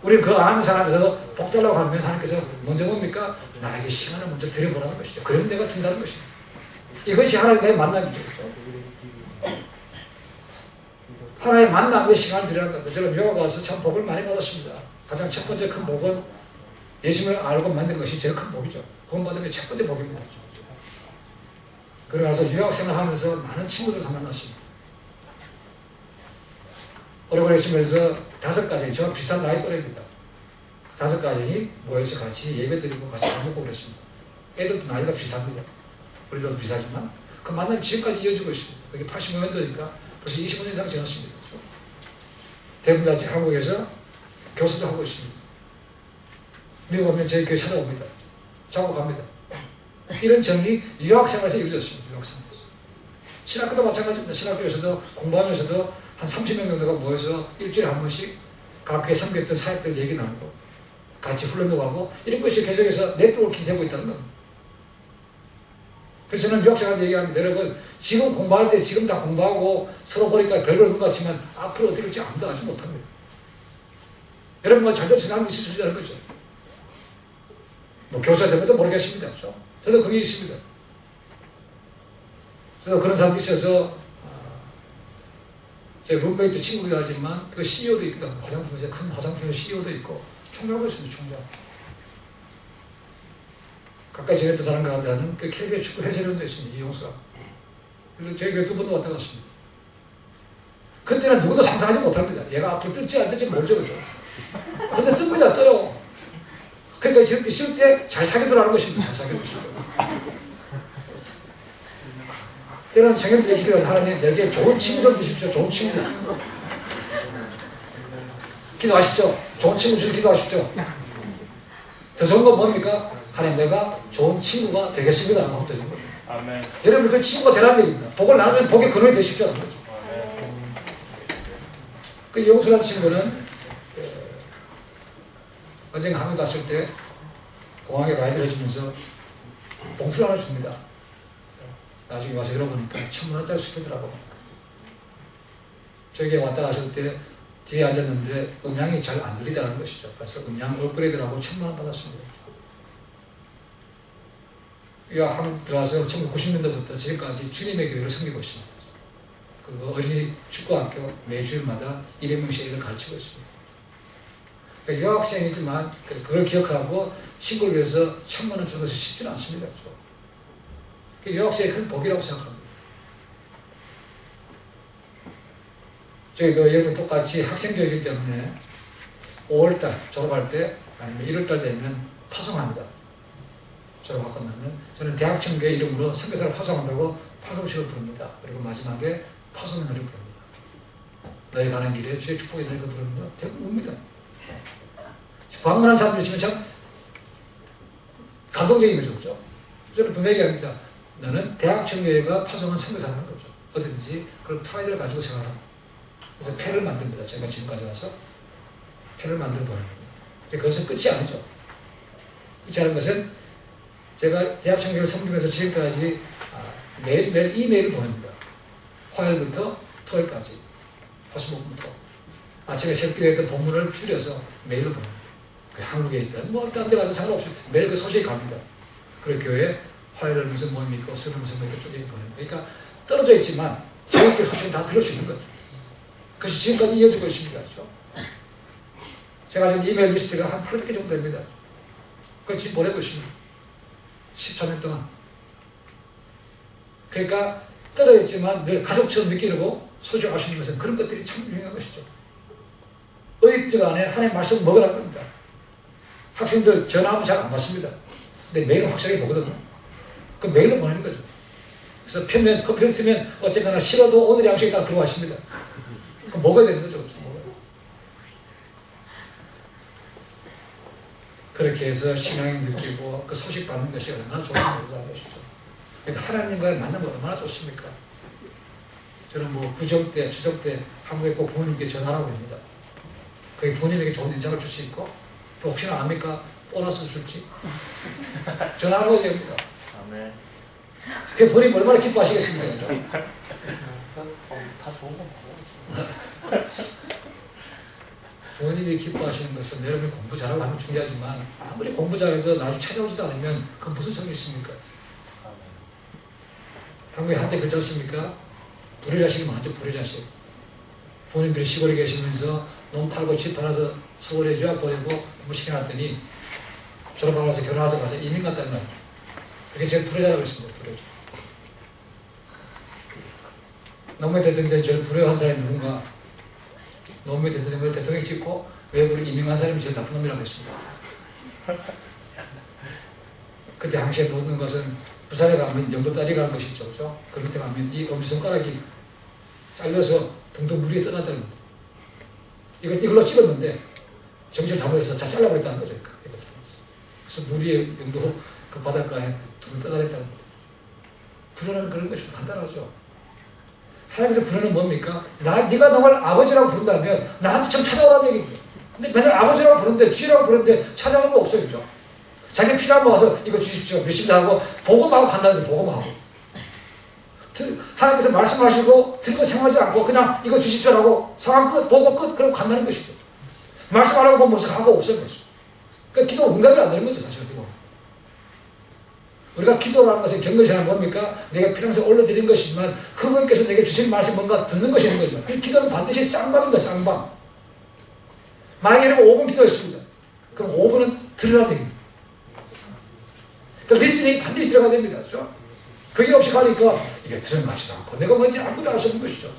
우리는 그거 안 하는 사람에서 복 달라고 하면 하나님께서 먼저 뭡니까? 나에게 시간을 먼저 드려보라는 것이죠. 그러면 내가 준다는 것이죠. 이것이 하나님과의 만남이죠. 그렇죠? 하나님의 만남에 시간을 드리라는 겁니다. 제가 유학 가서 참 복을 많이 받았습니다. 가장 첫 번째 큰 복은 예수님을 알고 만든 것이 제일 큰 복이죠. 구원받은 게 첫 번째 복입니다. 그러고 나서 유학생활 하면서 많은 친구들을 만났습니다. 오래오래 있으면서 5가정이 저와 비슷한 나이 또래입니다. 5가정이 모여서 같이 예배 드리고 같이 밥 먹고 그랬습니다. 애들도 나이가 비슷합니다. 우리도 비슷하지만 그 만남이 지금까지 이어지고 있습니다. 그게 85년도니까 벌써 25년 이상 지났습니다. 대부분 다 한국에서 교수도 하고 있습니다. 미국 오면 저희 교회 찾아옵니다. 작업합니다. 이런 정리 유학생활에서 이루어졌습니다. 유학생활에서. 신학교도 마찬가지입니다. 신학교에서도 공부하면서도 한 30명 정도가 모여서 일주일에 한 번씩 각 교회 섬겼던 사역들 얘기 나누고 같이 훈련도 가고 이런 것이 계속해서 네트워킹이 되고 있다는 겁니다. 그래서 저는 유학생한테 얘기합니다. 여러분 지금 공부할 때 지금 다 공부하고 서로 보니까 별거 없는 것 같지만 앞으로 어떻게 될지 아무도 알지 못합니다. 여러분과 절대로 세상이 있을 수 있다는 거죠. 뭐 교수가 된 것도 모르겠습니다. 그렇죠? 저도 그게 있습니다. 저도 그런 사람이 있어서 제 룸메이트 친구이긴 하지만 그 CEO도 있거든. 화장품에서 큰 화장품의 CEO도 있고 총장도 있습니다. 총장. 가까이 지냈던 사람 가운데 하는 그 KBS 축구 해설위원도 있습니다. 이용수가. 그리고 저희 교회 2번도 왔다 갔습니다. 그때는 누구도 상상하지 못합니다. 얘가 앞으로 뜰지 안 뜰지 모르죠. 그죠? 근데 뜹니다. 떠요. 그러니까 지금 있을 때 잘 사귀더라는 것입니다. 잘 사귀더라고요. 때로는 성경들이 기도하는 하나님 내게 좋은 친구 좀 주십시오. 좋은 친구. 기도하십시오. 좋은 친구 주시고 기도하십시오. 더 좋은 건 뭡니까? 하나님 내가 좋은 친구가 되겠습니다. 하면 되는 거예요. 아멘. 여러분 그 친구가 되라는 얘기입니다. 복을 나누면 복의 근원이 되십시오. 하는 거죠. 그 이용수라는 친구는 언젠가 한국 갔을 때 공항에 라이드를 해주면서 봉투를 하나 줍니다. 나중에 와서 열어보니까 1,000만원짜리 수표더라고. 저에게 왔다 갔을 때 뒤에 앉았는데 음향이 잘 안 들리다는 것이죠. 그래서 음향 업그레이드라고 1,000만원 받았습니다. 우리가 한국 들어와서 1990년도부터 지금까지 주님의 교회를 섬기고 있습니다. 그리고 어린이 축구학교 매주일마다 200명씩 애들 가르치고 있습니다. 그러니까 여학생이지만 그걸 기억하고 친구를 위해서 1,000만원 주는 것이 쉽지는 않습니다. 여학생의 큰 복이라고 생각합니다. 저희도 여러분 똑같이 학생교육이기 때문에 5월달 졸업할 때 아니면 1월달 되면 파송합니다. 졸업하고 나면 저는 대학청교회 이름으로 선교사를 파송한다고 파송식을 부릅니다. 그리고 마지막에 파송의 노래를 부릅니다. 너희 가는 길에 주의 축복이 너희가 부릅니다. 대부분 웁니다. 방문한 사람들 있으면 참 감동적인 거죠. 그죠? 저는 분명히 합니다. 너는 대학청교회가 파송한 선교사라는 거죠. 어든지 그걸 프라이드를 가지고 생활합니다. 그래서 패를 만듭니다. 제가 지금까지 와서 패를 만들어 보냅니다. 그것은 끝이 아니죠. 끝이 아닌 것은 제가 대학청교회를 섬기면서 지금까지 매일매일 이메일을 보냅니다. 화요일부터 토요일까지 화수목부터 아침에 새벽에 했던 본문을 줄여서 메일로 보냅니다. 한국에 있든 뭐 딴 데 가서 상관없이 매일 그 소식이 갑니다. 그리고 교회 화요일 무슨 모임이 있고 수요일 무슨 모임이 있고 쭉 보냅니다. 그러니까 떨어져 있지만 저희 교회 소식은 다 들을 수 있는 거죠. 그것이 지금까지 이어지고 있습니다. 그렇죠? 제가 지금 이메일 리스트가 한 800개 정도 됩니다. 그걸 지금 보내고 있습니다. 14년 동안. 그러니까 떨어져 있지만 늘 가족처럼 느끼고 소중히 알 수 있는 것은 그런 것들이 참 중요한 것이죠. 어디든지 간에 하나님의 말씀을 먹으라는 겁니다. 학생들 전화하면 잘 안 받습니다. 근데 메일은 확실하게 보거든요. 그 메일로 보내는 거죠. 그래서 편면, 커피를 트면 어쨌거나 싫어도 오늘 양식에 딱 들어가십니다. 그럼 먹어야 되는 거죠. 그렇게 해서 신앙이 느끼고 그 소식 받는 것이 얼마나 좋은지 모르는 것이죠. 그러니까 하나님과의 만남이 얼마나 좋습니까? 저는 뭐 구정 때, 추석 때 한국에 꼭 부모님께 전화하라고 합니다. 그게 부모님에게 좋은 인상을 줄 수 있고 또 혹시나 압니까? 보너스 줄지? 전화하라고 얘기합니다. 아멘. 그게 부모님 얼마나 기뻐하시겠습니까? 그죠? 다 좋은 건 뭐야? 부모님이 기뻐하시는 것은 여러분이 공부 잘하고 하는 건 중요하지만 아무리 공부 잘해도 나중에 찾아오지도 않으면 그건 무슨 소용이 있습니까? 한국에 한때 그렇지 않습니까? 불효자식이 많죠. 불효자식. 부모님들이 시골에 계시면서 농 팔고 집 팔아서 서울에 유학 보내고 공부시켜놨더니 졸업하고 나서 결혼하자마자 이민 갔다는 거예요. 그게 제가 불효자라고 했습니다. 불효자. 농민 대통령 저는 불효한 사람이 누군가 노무현 대통령을 대통령 찍고 외부로 임명한 사람이 제일 나쁜 놈이라고 했습니다. 그때 당시에 놓는 것은 부산에 가면 영도 딸이라는 것이 있죠. 그죠? 그 밑에 가면 이 엄지손가락이 잘려서 둥둥 물 위에 떠나다는 겁니다. 이걸로 찍었는데 정신을 잘못해서 다 잘라버렸다는 거죠. 그래서 물 위에 영도 그 바닷가에 둥둥 떠다녔다는 겁니다. 불효는 그런 것이 간단하죠. 하나님께서 불효는 뭡니까? 네가 너를 아버지라고 부른다면 나한테 좀 찾아오라는 얘기입니다. 근데 맨날 아버지라고 부르는데 주라고 부르는데 찾아오는 거 없어요. 그죠? 자기 필요한 거 와서 이거 주십시오. 몇십니다 하고 보고만 하고 간다는 거죠. 보고만 하고. 하나님께서 말씀하시고 들고 생각하지 않고 그냥 이거 주십시오라고 상황 끝, 보고 끝, 그러고 간다는 것이죠. 말씀 안 하고 보면 무슨 하고 없어요. 그러니까 기도 응답이 안 되는 거죠. 사실 어떻게 보면. 우리가 기도라는 것은 경건신앙은 뭡니까? 내가 필요한 것을 올려드린 것이지만 그분께서 내게 주신 말씀이 뭔가 듣는 것이 있는 거죠. 이 기도는 반드시 쌍방입니다. 쌍방. 만약에 여러분 5분 기도했습니다. 그럼 5분은 들으라는 얘기입니다. 그러니까 리스닝 반드시 들어가야 됩니다. 그렇죠? 그게 없이 가니까 이게 들은 같지도 않고 내가 뭔지 아무도 알 수 없는 것이죠.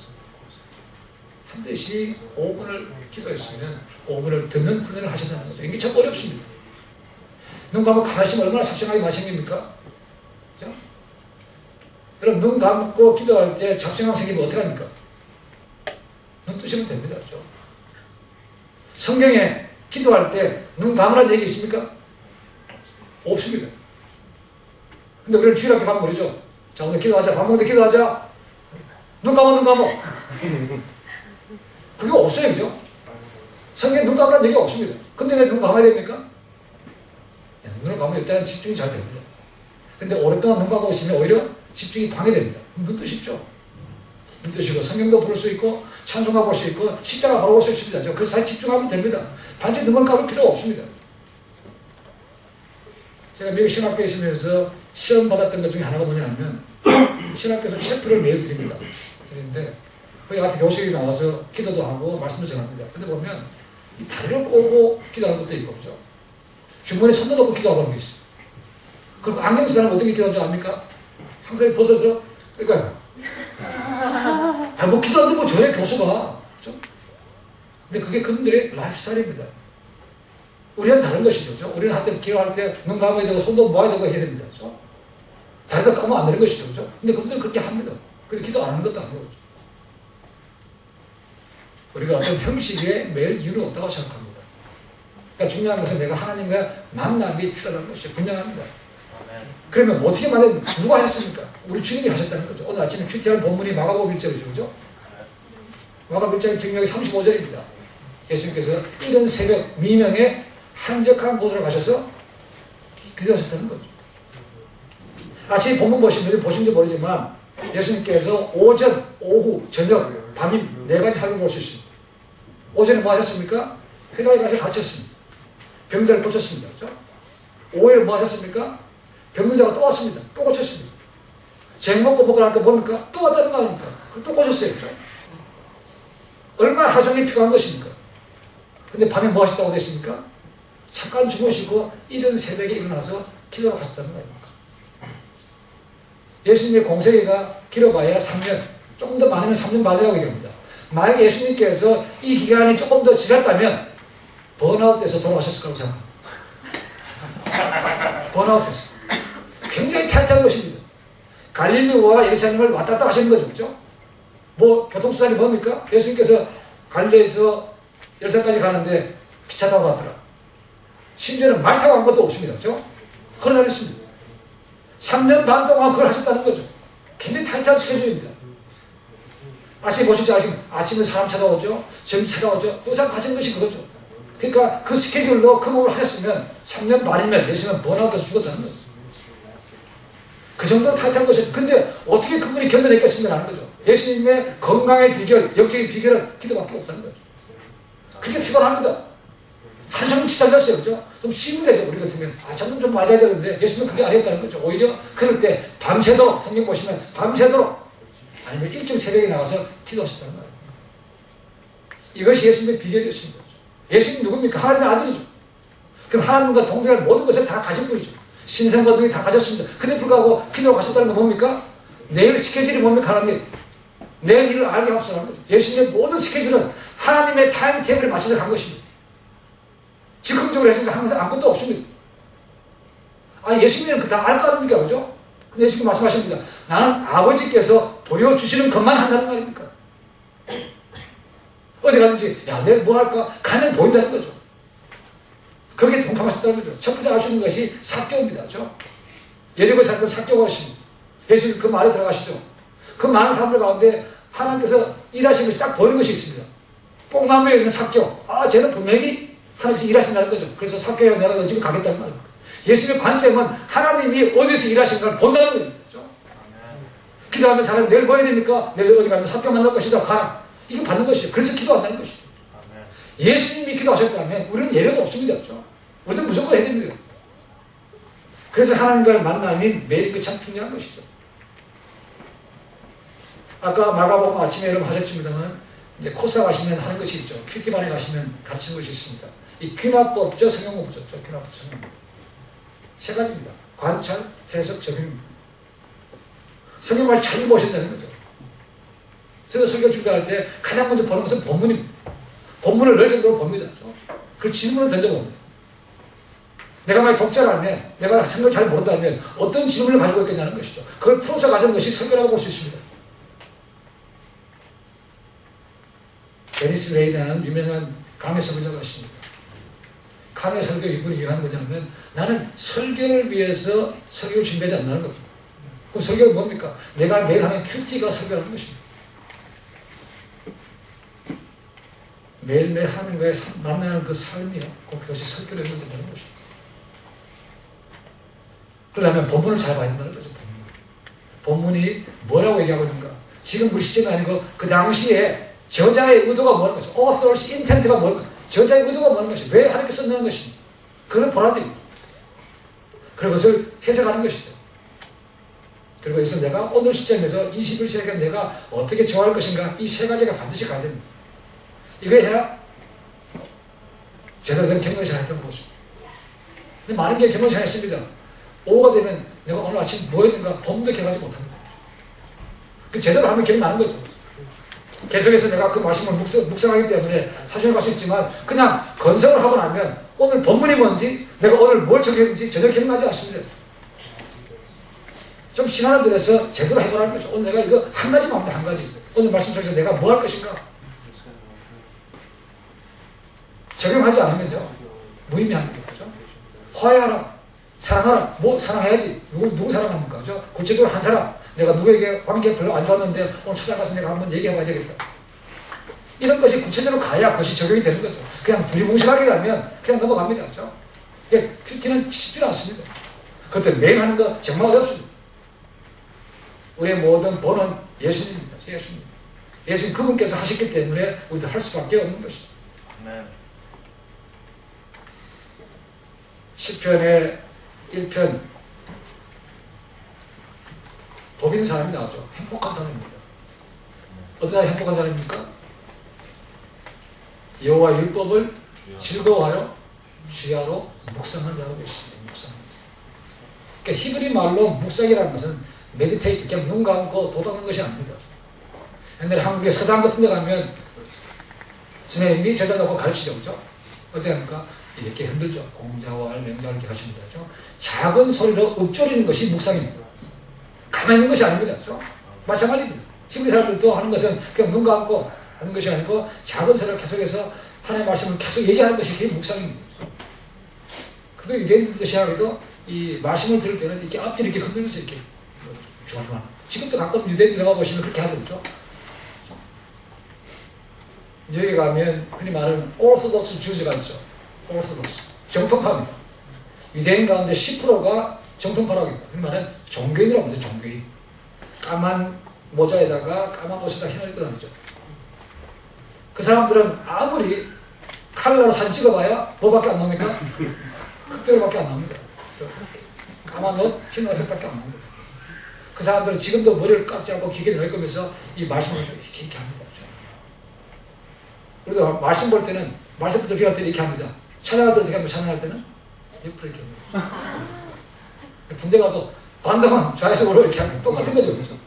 반드시 5분을 기도했으면 5분을 듣는 훈련을 하신다는 거죠. 이게 참 어렵습니다. 눈 감고 가만히 있으면 얼마나 잡생각이 많이 생깁니까? 그렇죠? 여러분 눈 감고 기도할 때 잡생각 생기면 어떻게 합니까? 눈 뜨시면 됩니다. 그렇죠? 성경에 기도할 때 눈 감으라는 얘기 있습니까? 없습니다. 근데 우리는 주일 학교 가면 그러죠. 자, 오늘 기도하자. 밥 먹을 때 기도하자. 눈 감아, 눈 감아. 그게 없어요. 그죠? 성경에 눈 감으라는 얘기가 없습니다. 근데 왜 눈 감아야 됩니까? 눈을 감으면 일단은 집중이 잘 됩니다. 근데 오랫동안 눈 감고 있으면 오히려 집중이 방해됩니다. 눈 뜨십시오. 눈 뜨시고 성경도 볼 수 있고 찬송가 볼 수 있고 십자가 바로 볼 수 있습니다. 그 사이에 집중하면 됩니다. 반드시 눈을 감을 필요가 없습니다. 제가 미국 신학교에 있으면서 시험 받았던 것 중에 하나가 뭐냐면 신학교에서 체프를 매일 드립니다. 드리는데 거기 앞에 교수님이 나와서 기도도 하고 말씀도 전합니다. 근데 보면 이 다리를 꼬고 기도하는 것도 있고 그죠? 주머니에 손도 넣고 기도하는 게 있어요. 그리고 안경 쓰는 사람은 어떻게 기도하는 줄 압니까? 항상 벗어서 그러니까요. 뭐 기도하는데 뭐 저래 교수가 그죠? 근데 그게 그분들의 라이프 스타일입니다. 우리는 다른 것이죠. 그렇죠? 우리는 한때 기도할 때 눈 감아야 되고 손도 모아야 되고 해야 됩니다. 그렇죠? 다리도 감으면 안 되는 것이죠. 그렇죠? 근데 그분들은 그렇게 합니다. 근데 기도 안 하는 것도 아닌 거죠. 우리가 어떤 형식에 매일 이유는 없다고 생각합니다. 그러니까 중요한 것은 내가 하나님과 만남이 필요하다는 것이 분명합니다. 그러면 어떻게 만든 누가 하셨습니까? 우리 주님이 하셨다는 거죠. 오늘 아침에 큐티한 본문이 마가복음 1장이죠. 그죠? 마가복음 1장 중요하게 35절입니다. 예수님께서 이른 새벽 미명에 한적한 곳으로 가셔서 기도하셨다는 거죠. 아침에 본문 보시는지 모르지만 예수님께서 오전, 오후, 저녁, 밤임 4가지 삶을 볼 수 있습니다. 오전에 뭐 하셨습니까? 회당에 가서 가르쳤습니다. 병자를 고쳤습니다. 그렇죠? 오후에 뭐 하셨습니까? 병든 자가 또 왔습니다. 또 고쳤습니다. 쟁 먹고 먹고 나니까 뭡니까? 또 왔다는 거 아닙니까? 또 고쳤어요. 그렇죠? 얼마나 하루 종일 필요한 것입니까? 근데 밤에 뭐 하셨다고 됐습니까? 잠깐 주무시고 이른 새벽에 일어나서 기도를 하셨다는 거 아닙니까? 예수님의 공생애가 길어봐야 3년, 조금 더 많으면 3년 반이라고 얘기합니다. 만약에 예수님께서 이 기간이 조금 더 지났다면 번아웃 돼서 돌아가셨을 거라고 생각합니다. 번아웃 돼서. 굉장히 타이트한 것입니다. 갈릴리와 예루살렘을 왔다 갔다 하시는 거죠. 그렇죠? 뭐 교통수단이 뭡니까? 예수님께서 갈릴리에서 예루살렘까지 가는데 기차 타고 갔더라. 심지어는 말 타고 간 것도 없습니다. 그렇죠? 그걸 하셨습니다. 3년 반 동안 그걸 하셨다는 거죠. 굉장히 타이트한 스케줄입니다. 아침에 보시죠. 아침에 사람 찾아오죠. 점심 찾아오죠. 항상 하시는 것이 그거죠. 그러니까 그 스케줄로 그 몸을 하셨으면 3년 반이면 예수님은 번아웃해서 죽었다는 거죠. 그 정도로 타이트한 것이죠. 근데 어떻게 그분이 견뎌냈겠습니까? 하는 거죠. 예수님의 건강의 비결, 영적인 비결은 기도밖에 없다는 거죠. 그게 피곤합니다. 한숨 치달렸어요. 그죠? 좀 쉬면 되죠. 우리 같으면. 저는 좀 맞아야 되는데 예수님은 그게 아니었다는 거죠. 오히려 그럴 때 밤새도록, 성경 보시면 밤새도록 아니면 일찍 새벽에 나와서 기도하셨다는 거예요. 이것이 예수님의 비결이었습니다. 예수님 누굽니까? 하나님의 아들이죠. 그럼 하나님과 동등할 모든 것을 다 가진 분이죠. 신성과 등이 다 가졌습니다. 근데 불구하고 기도로 가셨다는 건 뭡니까? 내일 스케줄이 뭡니까? 하나님. 내일 일을 알게 합수하는 거죠. 예수님의 모든 스케줄은 하나님의 타임 테이블에 맞춰서 간 것입니다. 즉흥적으로 했으니까 항상 아무것도 없습니다. 아니, 예수님은 그 다 알 거 아닙니까? 그죠? 근데 예수님 말씀하십니다. 나는 아버지께서 보여주시는 것만 한다는 거 아닙니까? 어디 가든지, 야, 내일 뭐 할까? 가면 보인다는 거죠. 거기에 동감하셨다는 거죠. 첫 번째 알 수 있는 것이 삭개오입니다. 그죠? 예리고에 살던 삭개오가 있습니다. 예수님 그 말에 들어가시죠. 그 많은 사람들 가운데 하나님께서 일하신 것이 딱 보이는 것이 있습니다. 뽕나무에 있는 삭개오. 아, 쟤는 분명히 하나님께서 일하신다는 거죠. 그래서 삭개오야, 내가 너 집에 가겠다는 말입니다. 예수님의 관점은 하나님이 어디서 일하시는 걸 본다는 겁니다. 그죠? 기도하면 사람이 내일 뭐 해야 됩니까? 내일 어디 가면 삭개오 만날 것이다. 가라. 이거 받는 것이죠. 그래서 기도한다는 것이죠. 예수님이 기도하셨다면 우리는 예외가 없습니다. 그죠? 우리는 무조건 해야 됩니다. 그래서 하나님과의 만남이 매일 그 참 중요한 것이죠. 아까 마가복음 아침에 여러분 하셨습니다만 이제 코사 가시면 하는 것이 있죠. 큐티반에 가시면 가르치는 것이 있습니다. 이 귀납법죠, 성경법죠. 귀납법, 성경법. 세 가지입니다. 관찰, 해석, 적용입니다. 성경 말을 잘 보신다는 거죠. 저도 설교 준비할 때 가장 먼저 보는 것은 본문입니다. 본문을 낼 정도로 봅니다. 그 질문을 던져봅니다. 내가 만약 독자라면, 내가 성경을 잘 모른다면 어떤 질문을 가지고 있겠냐는 것이죠. 그걸 풀어서 가져온 것이 설교라고 볼 수 있습니다. 데니스 레이라는 유명한 강의 설교자가 있습니다. 강의 설교 이분이 유명한 거냐면 나는 설교를 위해서 설교를 준비하지 않는다는 겁니다. 그럼 설교는 뭡니까? 내가 매일 하는 큐티가 설교라는 것입니다. 매일매일 하나님과의 만나는 그 삶이요. 그것이 설교로 연결된다는 것입니다. 그러려면 본문을 잘 봐야 된다는 거죠. 본문이 뭐라고 얘기하고 있는가. 지금 우리 시점이 아니고 그 당시에 저자의 의도가 뭐라는 것이죠. author's intent가 뭐라는 것이죠. 저자의 의도가 뭐라는 것이죠. 왜 하나님께 썼다는 것입니다. 그걸 보라 됩니다. 그리고 그것을 해석하는 것이죠. 그리고 여기서 내가 오늘 시점에서 21세기에 내가 어떻게 좋아할 것인가 이 세 가지가 반드시 가야 됩니다. 이거 해야 제대로 된 경건이 잘했다고 보십니다. 근데 많은 게 경건이 잘했습니다. 오후가 되면 내가 오늘 아침 뭐 했는가 본문도 기억하지 못합니다. 그 제대로 하면 기억나는 거죠. 계속해서 내가 그 말씀을 묵상하기 때문에 하중에 갈 수 있지만 그냥 건성을 하고 나면 오늘 본문이 뭔지 내가 오늘 뭘 적용했는지 전혀 기억나지 않습니다. 좀 시간을 들여서 제대로 해보라는 거죠. 오늘 내가 이거 한 가지만 합니다. 한 가지. 오늘 말씀 속에서 내가 뭐 할 것인가 적용하지 않으면요 무의미한 거죠. 화해하라, 사랑하라. 뭐 사랑해야지. 누구 사랑합니까? 그죠? 구체적으로 한 사람, 내가 누구에게 관계가 별로 안 좋았는데 오늘 찾아가서 내가 한번 얘기해봐야 되겠다. 이런 것이 구체적으로 가야 그것이 적용이 되는 거죠. 그냥 두리뭉실하게 가면 그냥 넘어갑니다. 그죠? 큐티는 쉽지 않습니다. 그것도 매일 하는 거 정말 어렵습니다. 우리의 모든 본은 예수님입니다. 예수님. 예수님 그분께서 하셨기 때문에 우리도 할 수밖에 없는 것이죠. 시편의 1편 복 있는 사람이 나오죠. 행복한 사람입니다. 어떤 사람이 행복한 사람입니까? 여호와 율법을 즐거워하여 주야로 묵상한 자로 계십니다. 묵상한 자. 그러니까 히브리 말로 묵상이라는 것은 메디테이트, 그냥 눈 감고 도닦는 것이 아닙니다. 옛날에 한국의 서당 같은 데 가면 선생님이 제자 놓고 가르치죠. 그죠? 어떻게 합니까? 이렇게 흔들죠. 공자와 명자를 이렇게 하십니다. 그죠? 작은 소리로 읊조리는 것이 묵상입니다. 가만히 있는 것이 아닙니다. 그죠? 마찬가지입니다. 히브리 사람들도 하는 것은 그냥 눈 감고 하는 것이 아니고 작은 소리로 계속해서 하나님의 말씀을 계속 얘기하는 것이 그게 묵상입니다. 그거 유대인들도 시작해도 이 말씀을 들을 때는 이렇게 앞뒤를 이렇게 흔들면서 이렇게 좋아. 지금도 가끔 유대인들 나가 보시면 그렇게 하죠. 그죠? 여기 가면 흔히 말하는 오르소독스 주지가 있죠. 오르소독스. 정통파입니다. 유대인 가운데 10%가 정통파라고 합니다. 흔히 말하는 종교인이라고 하죠. 종교인. 까만 모자에다가 까만 옷에다 흰을 입고 다니죠. 그 사람들은 아무리 칼라로 사진 찍어봐야 뭐밖에 안 나옵니까? 흑별밖에 안 나옵니다. 까만 옷, 흰 옷색밖에 안 나옵니다. 그 사람들은 지금도 머리를 깎지 않고 기계 넣을 거면서 이 말씀을 이렇게 합니다. 그래서 말씀 볼 때는, 말씀 들을 때는 이렇게 합니다. 찬양할 때 어떻게 합니까? 찬양할 때는 옆으로 이렇게 합니다. 군대 가도 반동은 좌에서 우로 이렇게 합니다. 똑같은 거죠. 그렇죠?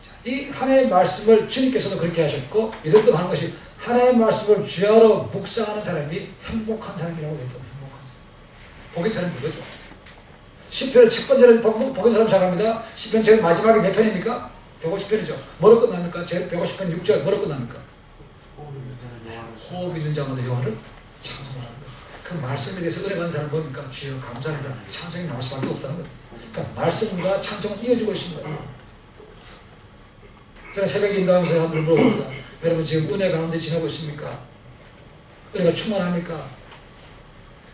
자, 이 하나님의 말씀을 주님께서도 그렇게 하셨고 이들도 하는 것이 하나님의 말씀을 주야로 묵상하는 사람이 행복한 사람이라고 했던 행복한 사람. 복의 사람이 그거죠. 시편을 첫 번째는 복의 사람 시작합니다. 시편 제일 마지막에 몇 편입니까? 150편이죠. 뭐로 끝납니까? 제일 150편 6절 뭐로 끝납니까? 호흡 있는 자마다 여호와를 찬송하는 거예요. 그 말씀에 대해서 은혜 받는 사람은 뭡니까? 주여 감사합니다. 찬송이 나올 수밖에 없다는 거예요. 그러니까 말씀과 찬송은 이어지고 있습니다. 제가 새벽에 인도하면서 한번 물어봅니다. 여러분 지금 은혜 가운데 지나고 있습니까? 은혜가 충만합니까?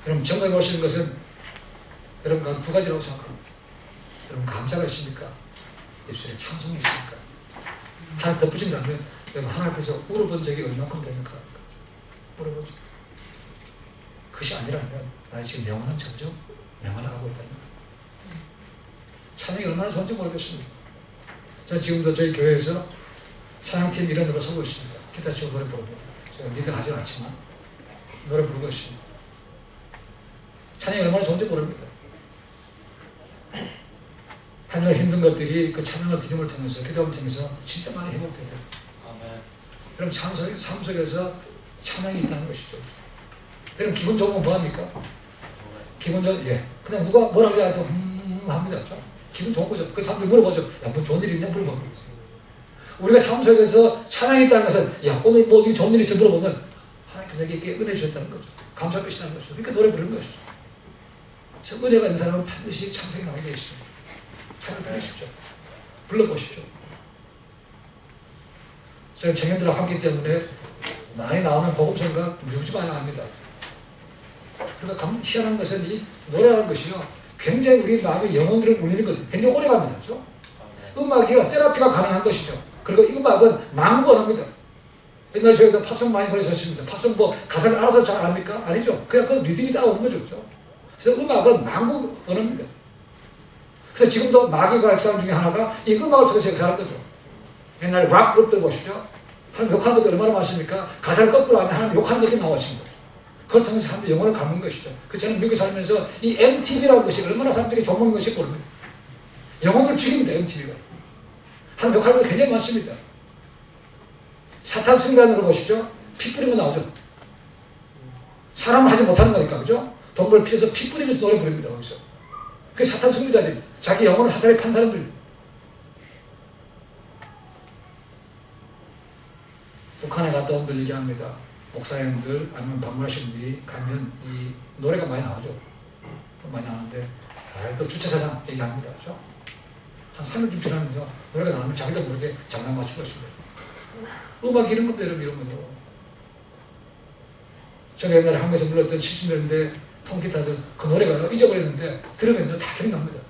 여러분 정답해 보시는 것은 여러분과 두 가지라고 생각합니다. 여러분 감사가 있습니까? 입술에 찬송이 있습니까? 하나 덧붙인다면 여러분 하나님 앞에서 울어본 적이 얼마큼 됩니까? 물어보죠. 그것이 아니라면 나의 지금 영혼은 점점 명하나가고 있다는 거예요. 찬양이 얼마나 좋은지 모르겠습니다. 저는 지금도 저희 교회에서 찬양팀 이런 데로 서고 있습니다. 기타 치고 노래 부릅니다. 제가 니들 하지는 않지만 노래 부르고 있습니다. 찬양이 얼마나 좋은지 모릅니다. 한날 힘든 것들이 그 찬양을 드림을 통해서 기도를 통해서 진짜 많이 회복돼요. 그럼 삶 속에서 찬양이 있다는 것이죠. 그럼 기분 좋은 건 뭐합니까? 기분 좋은, 예. 그냥 누가 뭐라 하지 않아도 합니다. 기분 좋은 거죠. 그 사람들 물어보죠. 야, 뭐 좋은 일 있냐? 물어보면. 우리가 삶 속에서 찬양이 있다는 것은, 야, 오늘 뭐 어디 좋은 일 있어? 물어보면, 하나님께서 내게 은혜 주셨다는 거죠. 감사할 것이라는 거죠. 그러니까 노래 부르는 것이죠. 그래서 은혜가 있는 사람은 반드시 찬송이 나오게 되어 있습니다. 찬양 들으십시오. 불러보십시오. 저희 청년들하고 함께 때문에 많이 나오는 복음성가 무지 많이 합니다. 그러니까 희한한 것은 이 노래라는 것이요. 굉장히 우리 마음의 영혼들을 울리는 것은 굉장히 오래 갑니다. 그렇죠? 음악이요. 테라피가 가능한 것이죠. 그리고 이 음악은 망고 언어입니다. 옛날에 저희도 팝송 많이 보내셨습니다. 팝송 뭐 가사를 알아서 잘 압니까? 아니죠. 그냥 그 리듬이 따라오는 거죠. 그렇죠? 그래서 음악은 망고 언어입니다. 그래서 지금도 마귀가 역사람 중에 하나가 이 음악을 통해서 역사하는 거죠. 옛날 락 그룹들 보십시오. 하나님 욕하는 것도 얼마나 많습니까? 가사를 거꾸로 하면 하나님 욕하는 것들이 나왔습니다. 그걸 통해서 사람들이 영혼을 갖는 것이죠. 그래서 저는 미국에 살면서 이 MTV라는 것이 얼마나 사람들이 좋은 것이 모릅니다. 영혼을 죽입니다. MTV가. 하나님 욕하는 것도 굉장히 많습니다. 사탄 순간으로 보시죠. 피 뿌리는 거 나오죠. 사람을 하지 못하는 거니까. 그죠? 동물 피해서 피 뿌리면서 노래 부릅니다. 거기서. 그게 사탄 승리자들입니다. 자기 영혼을 사탄에 판 사람들입니다. 북한에 갔다 온 분들 얘기합니다. 목사님들 아니면 방문하신 분들이 가면 이 노래가 많이 나오죠. 많이 나오는데 또 주차사장 얘기합니다. 그렇죠? 한 3일 지나면요 노래가 나오면 자기도 모르게 장난 맞추고 있습니다. 음악이 이런 겁니다. 이런 건요. 제가 옛날에 한국에서 불렀던 70년대 통기타들 그 노래가 잊어버렸는데 들으면요 다 기억납니다.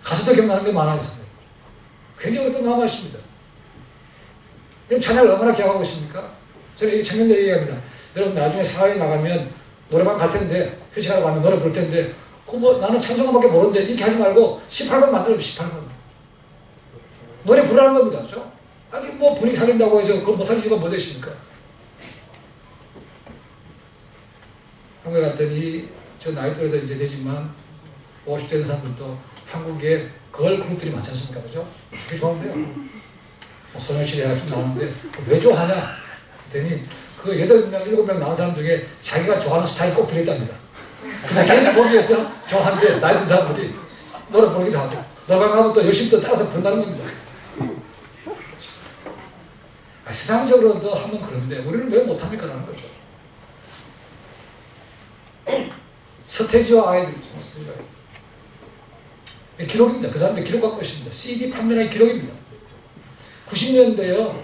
가사도 기억나는 게 많아요. 굉장히 오랫동안 남아있습니다. 그럼 찬양을 얼마나 기억하고 있습니까? 저는 이 청년들 얘기합니다. 여러분 나중에 사회에 나가면 노래방 갈 텐데 회식하러 가면 노래 부를 텐데 뭐 나는 찬송가밖에 모르는데 이렇게 하지 말고 18번 만들어줘. 18번 노래 부르라는 겁니다. 그렇죠? 아니 뭐 분위기 살린다고 해서 그걸 못할 이유가 뭐 되십니까? 한국에 갔더니 저 나이 들어도 이제 되지만 50대 된 사람들도 한국에 걸 그룹들이 많지 않습니까? 그죠? 되게 좋아하는데요. 소녀시대가 좀 나오는데 왜 좋아하냐? 그랬더니 그 8명, 7명 나온 사람 중에 자기가 좋아하는 스타일이 꼭 들어있답니다. 그래서 걔네들 보기 위해서 좋아하는데 나이 든 사람들이 노래 부르기도 하고 노래방 가면 또 열심히 또 따라서 부른다는 겁니다. 세상적으로도 하면 그런데 우리는 왜 못합니까? 라는 거죠. 서태지와 아이들이죠. 기록입니다. 그 사람들 기록 갖고 있습니다. CD 판매량의 기록입니다. 90년대요.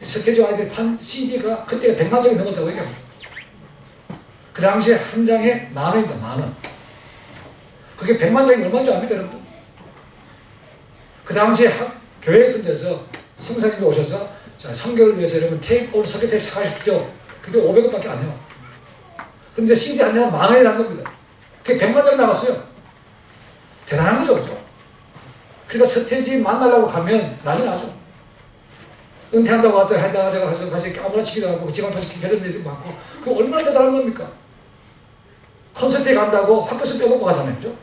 서태지와 아이들이 판 CD가 그때가 100만 장이 넘었다고 얘기합니다. 그 당시에 한 장에 10,000원입니다. 10,000원. 그게 100만 장이 얼마인 줄 압니까, 여러분? 그 당시에 교회 같은 데서 성사님이 오셔서 자, 3개월 위해서 여러분 테이프, 오늘 설교 테이프 사가십시오. 그게 500원밖에 안 해요. 근데 CD 한 장은 10,000원이라는 겁니다. 그게 100만 장이 나갔어요. 대단한 거죠, 그죠? 그러니까 서태지 만나려고 가면 난리 나죠. 은퇴한다고 하다가 가서 까무라치기도 하고 지방파식 기다리는 애들이 많고 그게 얼마나 대단한 겁니까? 콘서트에 간다고 학교에서 빼먹고 가잖아요. 그죠?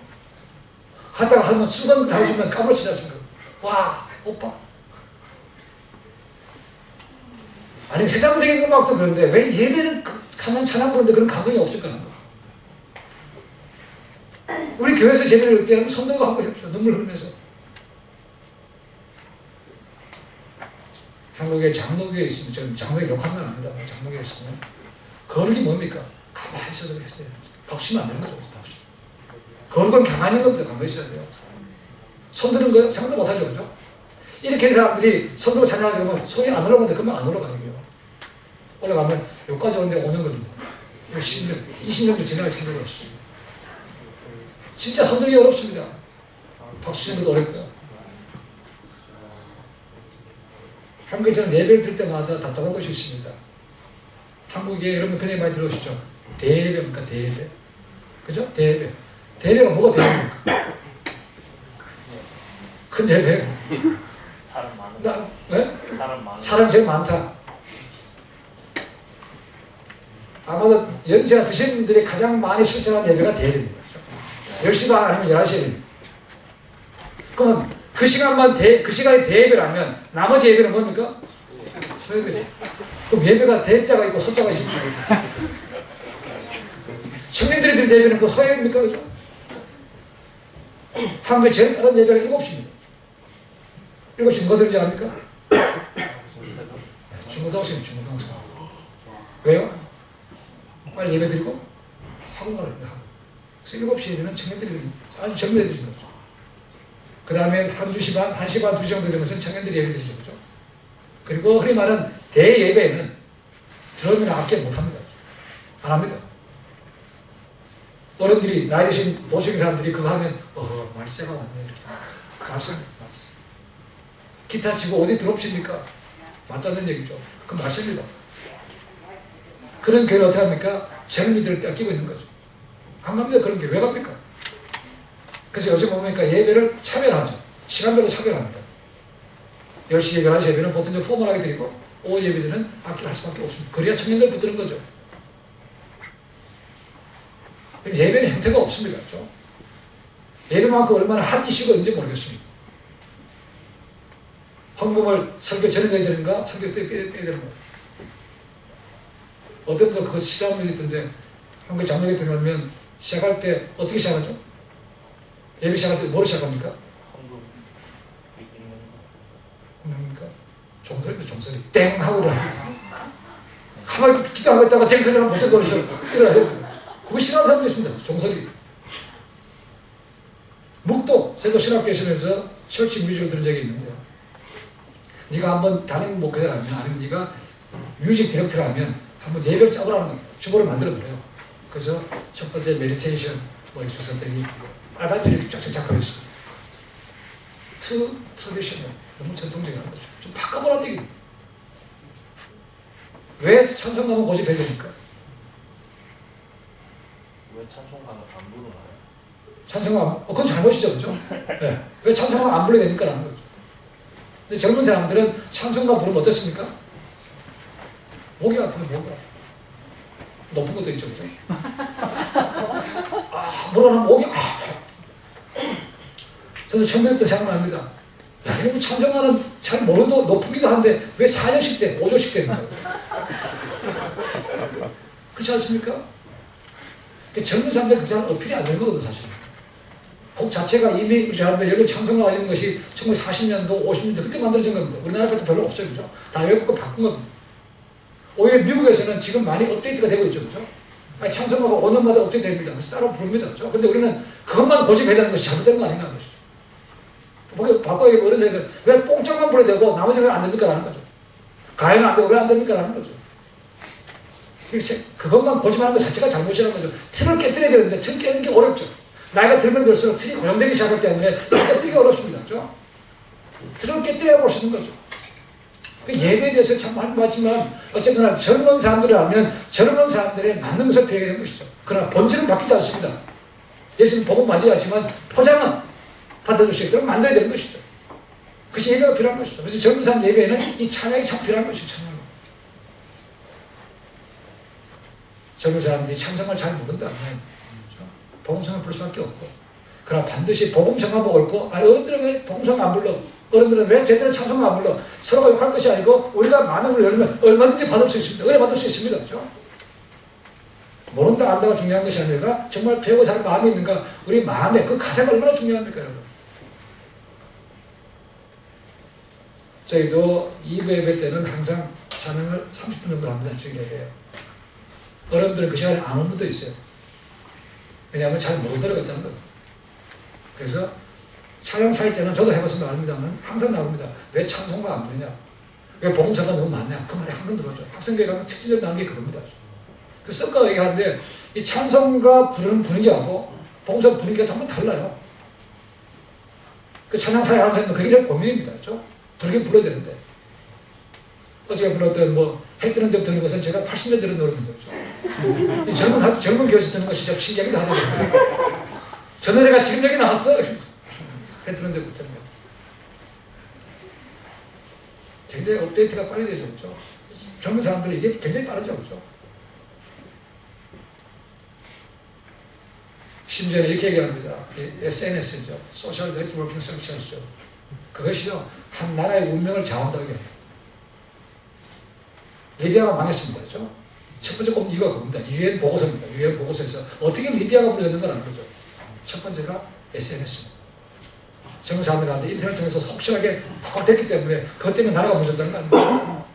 갔다가 하면 수건 다 해주면 까무라치지 않습니까? 와 오빠 아니 세상적인 음악도 그런데 왜 예배는 하나님 찬양 부르는데 그런 감동이 없을까는 거야. 우리 교회에서 예배를 할 때 손 들고 한번 해보세요. 눈물 흘리면서. 한국에 장로교에 있으면, 저는 장로교 욕하는 건 아닙니다. 장로교에 있으면 거룩이 뭡니까? 가만히 있어서 해야 돼요. 박수면 안 되는 거죠. 박수. 거룩은 가만히 있는 겁니다. 가만히 있어야 돼요. 손 드는 거요? 생각도 못하죠. 그죠? 이렇게 한 사람들이 손 들고 찬양하게 되면 손이 안 올라가는데 그만 안 올라가는 거예요. 올라가면 여기까지 오는데 5년 걸립니다. 10년, 20년도 지나가 생각을 없어요. 진짜 손 들기 어렵습니다. 박수 치는 것도 어렵고요. 한국에 저는 예배를 들 때마다 답답한 것이 있습니다. 한국에 여러분 그냥 많이 들어오시죠? 대예배입니까? 대예배. 그죠? 대예배. 대예배가 뭐가 대예배입니까? 큰 예배. 사람 많은. 네? 사람 많은. 사람 제일 많다. 아마도 연세가 드신 분들이 가장 많이 출석한 예배가 대예배입니다. 10시 반 아니면 11시 예배입니다. 그러면 그 시간만 그 시간이 대예배라면 나머지 예배는 뭡니까? 소예배죠. 그럼 예배가 대자가 있고 소자가 있습니까? 청년들이 드린 예배는 뭐 소예배입니까? 그죠? 한국에 제일 빠른 예배가 7시입니다. 7시 누가 들은지 압니까? 중고등학생, 중고등학생. 왜요? 빨리 예배 드리고 학원 가랍니다. 그래서 7시 예배는 청년들이 아주 젊은 애들이 드리는 거죠. 그 다음에 한 2시 반, 1시 반, 2시 정도 되는 것은 청년들이 예배 드리죠. 그죠? 그리고 흔히 말하는 대예배는 들으면 악기 못합니다. 안 합니다. 어른들이, 나이 드신 보수적인 사람들이 그거 하면, 말세가 왔네. 이렇게. 말세. 기타 치고 어디 드롭십니까? 맞다는 얘기죠. 그건 말세입니다. 그런 교회를 어떻게 합니까? 젊은이들을 뺏기고 있는 거죠. 안 갑니다. 그런 교회. 왜 갑니까? 그래서 요즘 보니까 예배를 차별하죠. 시간별로 차별합니다. 10시 예배, 11시 예배는 보통 좀 포멀하게 드리고 오후 예배들은 악기를 할 수밖에 없습니다. 그래야 청년들 붙드는 거죠. 예배는 형태가 없습니다. 그렇죠? 예배만큼 얼마나 핫 이슈가 있는지 모르겠습니다. 헌금을 설교 전에 내야 되는가? 설교 때 빼야 되는 거. 어떤 분들 그거 싫어하는 분이 있던데 한국 장로교 들어가면 시작할 때 어떻게 시작하죠? 예배 시작할 때 뭐로 시작합니까? 뭡니까? 종소리입니다. 종소리. 땡! 하고 일어나요. 가만히 기도하고 있다가 땡 소리를 먼저 돌려서 일어나요. 그거 싫어하는 사람도 있습니다. 종소리. 묵도. 저도 신학교에 있으면서 철치 뮤직을 들은 적이 있는데요. 네가 한번 담임 목회자라면 아니면 네가 뮤직 디렉터라면 한번 예배를 짜보라는 겁니다. 주보를 만들어버려요. 그래서 첫 번째 메디테이션 뭐 주선들이 빨간 줄이 쫙쫙 작가고 있습니다. 트래디셔널. 너무 전통적인 거죠. 좀 바꿔보라는 얘기입니다. 왜 찬송가만 고집해야 됩니까? 왜 찬송가가 안 부르나요? 찬송가, 그건 잘못이죠. 그죠? 네. 왜 찬송가 안 불러야 됩니까? 라는 거죠. 근데 젊은 사람들은 찬송가 부르면 어떻습니까? 목이 아프게 목이 아파. 높은 것도 있죠. 그죠? 물어는 목이 저도 처음 들을 때 생각납니다. 야, 이런 찬송가는 잘 모르도 높기도 한데 왜 4절씩 돼? 5절씩 됩니까? 그렇지 않습니까? 젊은 사람들 그 사람 어필이 안 되는 거거든, 사실. 곡 자체가 이미 우리 사람들 여러 찬송가가 있는 것이 1940년도, 50년도 그때 만들어진 겁니다. 우리나라 것도 별로 없어요, 그죠? 다 외국 거 바꾼 겁니다. 오히려 미국에서는 지금 많이 업데이트가 되고 있죠, 그죠? 아니, 찬송가가 5년마다 업데이트 됩니다. 그래서 따로 부릅니다, 그죠? 근데 우리는 그것만 고집해야 되는 것이 잘못된 거 아닌가 하는 것이죠. 바꿔야 되고, 어려서 애들 왜 뽕짝만 불러야 되고 나머지는 왜 안 됩니까? 라는 거죠. 가요는 안 되고 왜 안 됩니까? 라는 거죠. 그것만 고집하는 것 자체가 잘못이라는 거죠. 틀을 깨뜨려야 되는데 틀 깨는 게 어렵죠. 나이가 들면 들수록 틀이 고정되기 시작하기 때문에 깨뜨리기 어렵습니다. 그죠? 틀을 깨뜨려야 볼 수 있는 거죠. 예배에 대해서 참 많이 봤지만 어쨌거나 젊은 사람들이라면 젊은 사람들의 맞는 것을 배우게 되는 것이죠. 그러나 본질은 바뀌지 않습니다. 예수님 복음 맞이하지만 포장은 받아줄 수 있도록 만들어야 되는 것이죠. 그것이 예배가 필요한 것이죠. 그래서 젊은 사람 예배에는 이 찬양이 참 필요한 것이죠. 찬양. 젊은 사람들이 찬송을 잘 모른다면 복음성을 부를 수밖에 없고, 그러나 반드시 복음성하고 옳고 어른들은 왜 복음성 안 불러? 어른들은 왜 제대로 찬송가 안 불러? 서로가 욕할 것이 아니고 우리가 마음을 열면 얼마든지 받을 수 있습니다. 은혜 받을 수 있습니다. 그렇죠? 모른다 안다가 중요한 것이 아니라 정말 배우고 잘 마음이 있는가, 우리 마음에 그 가사가 얼마나 중요합니까 여러분? 저희도 2부 예배 때는 항상 찬양을 30분 정도 합니다. 주일 예배요. 어른들은 그 시간에 안 오는 분도 있어요. 왜냐하면 잘 못 들어갔다는 거예요. 그래서 찬양 살 때는 저도 해봤으면 압니다만 항상 나옵니다. 왜 찬송가 안 부르냐? 왜 복음사가 너무 많냐? 그 말이 항상 들어오죠. 학생교회 가면 특징적으로 나오는 게 그겁니다. 그 섞어 얘기하는데 이 찬송가 부르는 분위기하고 복음사 분위기가 정말 달라요. 그 찬양 사회 하는 사람은 그게 제일 고민입니다. 그렇죠? 부르긴 불러야 되는데 어제가 불렀던 해 뜨는 데부터 듣는 것은 제가 80년 들은 노래입니다. 그렇죠? 이 젊은 교회에서 듣는 것이 좀 신기하기도 하더라고요. 저 노래가 지금 여기 나왔어. 해 뜨는 데부터 듣는 것. 굉장히 업데이트가 빨리 되죠. 그렇죠? 젊은 사람들은 이게 굉장히 빠르죠. 그렇죠? 심지어는 이렇게 얘기합니다. SNS죠. 소셜 네트워킹 서비스죠. 그것이요, 한 나라의 운명을 좌우한다고 얘기합니다. 리비아가 망했습니다. 그렇죠? 첫 번째 꼽는 이유가 그겁니다. UN 보고서입니다. UN 보고서에서 어떻게 리비아가 무너졌는 건 아는 거죠. 첫 번째가 SNS입니다. 젊은 사람들한테 인터넷 통해서 속시하게 확 됐기 때문에 그것 때문에 나라가 무너졌다는 거 아닙니까?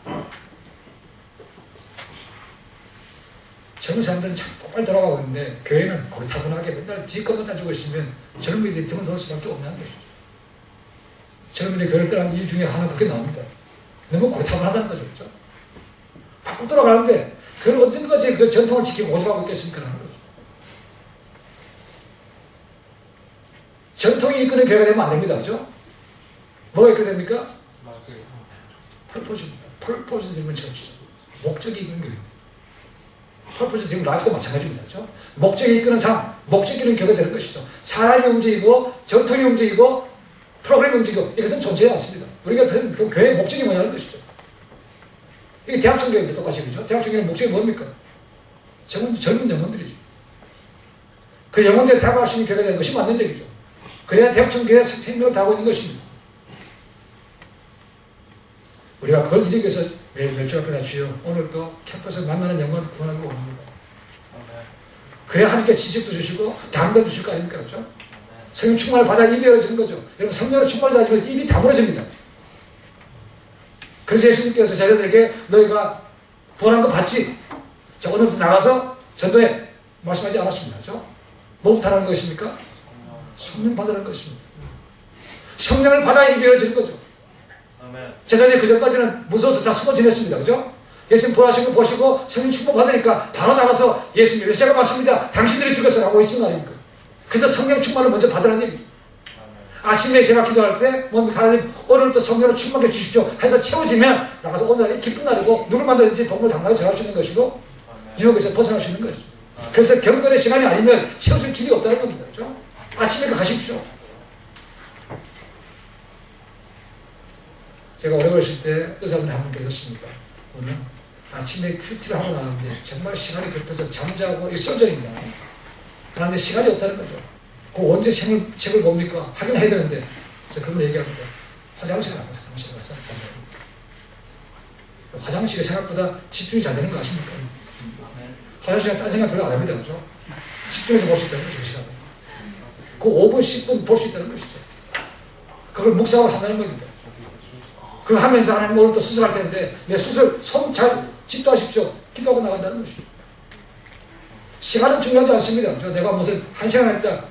젊은 사람들은 참 빨리 돌아가고 있는데 교회는 고리타분하게 맨날 뒷것만 따지고 있으면 젊은이들이 등을 돌 수밖에 없는 것이죠. 젊은이들이 교회를 떠난 이유 중에 하나는 그게 나옵니다. 너무 고리타분하다는 거죠. 그렇죠? 바꾸 돌아가는데 그걸 언젠가지 그 전통을 지키고 고집하고 있겠습니까? 하는 거죠. 전통이 이끄는 교회가 되면 안 됩니다. 그렇죠? 뭐가 이끌어야 됩니까? 펄포즈입니다. 펄포즈 되면 처음이죠. 목적이 이끄는 교회입니다. 펄포즈 지금 라이프도 마찬가지입니다. 그렇죠? 목적이 이끄는 삶, 목적이 이끄는 교회가 되는 것이죠. 사람이 움직이고 전통이 움직이고 프로그램이 움직이고 이것은 존재하지 않습니다. 우리가 그 교회의 목적이 뭐냐는 것이죠. 이게 대학청교회인데 똑같이 그죠? 대학청교회는 목적이 뭡니까? 젊은 영혼들이죠. 그 영혼들이 다가갈 수 있는 교회가 되는 것이 맞는 얘기죠. 그래야 대학청교회의 생명을 다하고 있는 것입니다. 우리가 그걸 이루기 위해서 매일 멸치 앞에다 주여 오늘 또 캠퍼스에 만나는 영혼 구원하고 옵니다. 그래야 하나님께 지식도 주시고 담도 주실 거 아닙니까? 그렇죠? 성령 충만을 받아 입이 열어지는 거죠. 여러분 성령을 충만하지 않으면 입이 다물어집니다. 그래서 예수님께서 제자들에게 너희가 구원한 거 봤지? 자, 오늘부터 나가서 전도해 말씀하지 않았습니다. 그렇죠? 뭐부터 하라는 것입니까? 성령 받으라는 것입니다. 성령을 받아 입이 열어지는 거죠. 제자들이 그 전까지는 무서워서 다 숨어 지냈습니다. 그죠? 예수님 보라시고 보시고 성령 충만 받으니까 바로 나가서 예수님 메시아가 맞습니다. 당신들이 죽여서 라고 있은 거 아닙니까? 그래서 성령 충만을 먼저 받으라는 얘기죠. 아침에 제가 기도할 때 뭡니까? 하나님 오늘부터 성령을 충만해 주십시오 해서 채워지면 나가서 오늘 기쁜 날이고 누굴 만나든지 복음을 당당히 전할 수 있는 것이고 유혹에서 벗어날 수 있는 것이죠. 그래서 경건의 시간이 아니면 채워질 길이 없다는 겁니다. 그죠? 아침에 가십시오. 제가 오래 걸으실 때 의사분이 한 분 계셨습니다. 오늘 아침에 큐티를 하고 나왔는데 정말 시간이 급해서 잠자고 설전입니다. 그런데 시간이 없다는 거죠. 그 언제 책을 봅니까? 확인해야 되는데 그래서 그분 얘기합니다. 화장실에 가요. 화장실에 가서 화장실이 생각보다 집중이 잘 되는 거 아십니까? 화장실에 딴 생각 별로 안 합니다. 그죠? 집중해서 볼 수 있다는 거죠. 시간을. 그 5분, 10분 볼 수 있다는 것이죠. 그걸 묵상하고 한다는 겁니다. 그거 하면서 하나님 오늘 또 수술할 텐데 내 수술 손 잘 집도하십시오. 기도하고 나간다는 것이죠. 시간은 중요하지 않습니다. 내가 무슨 1시간 했다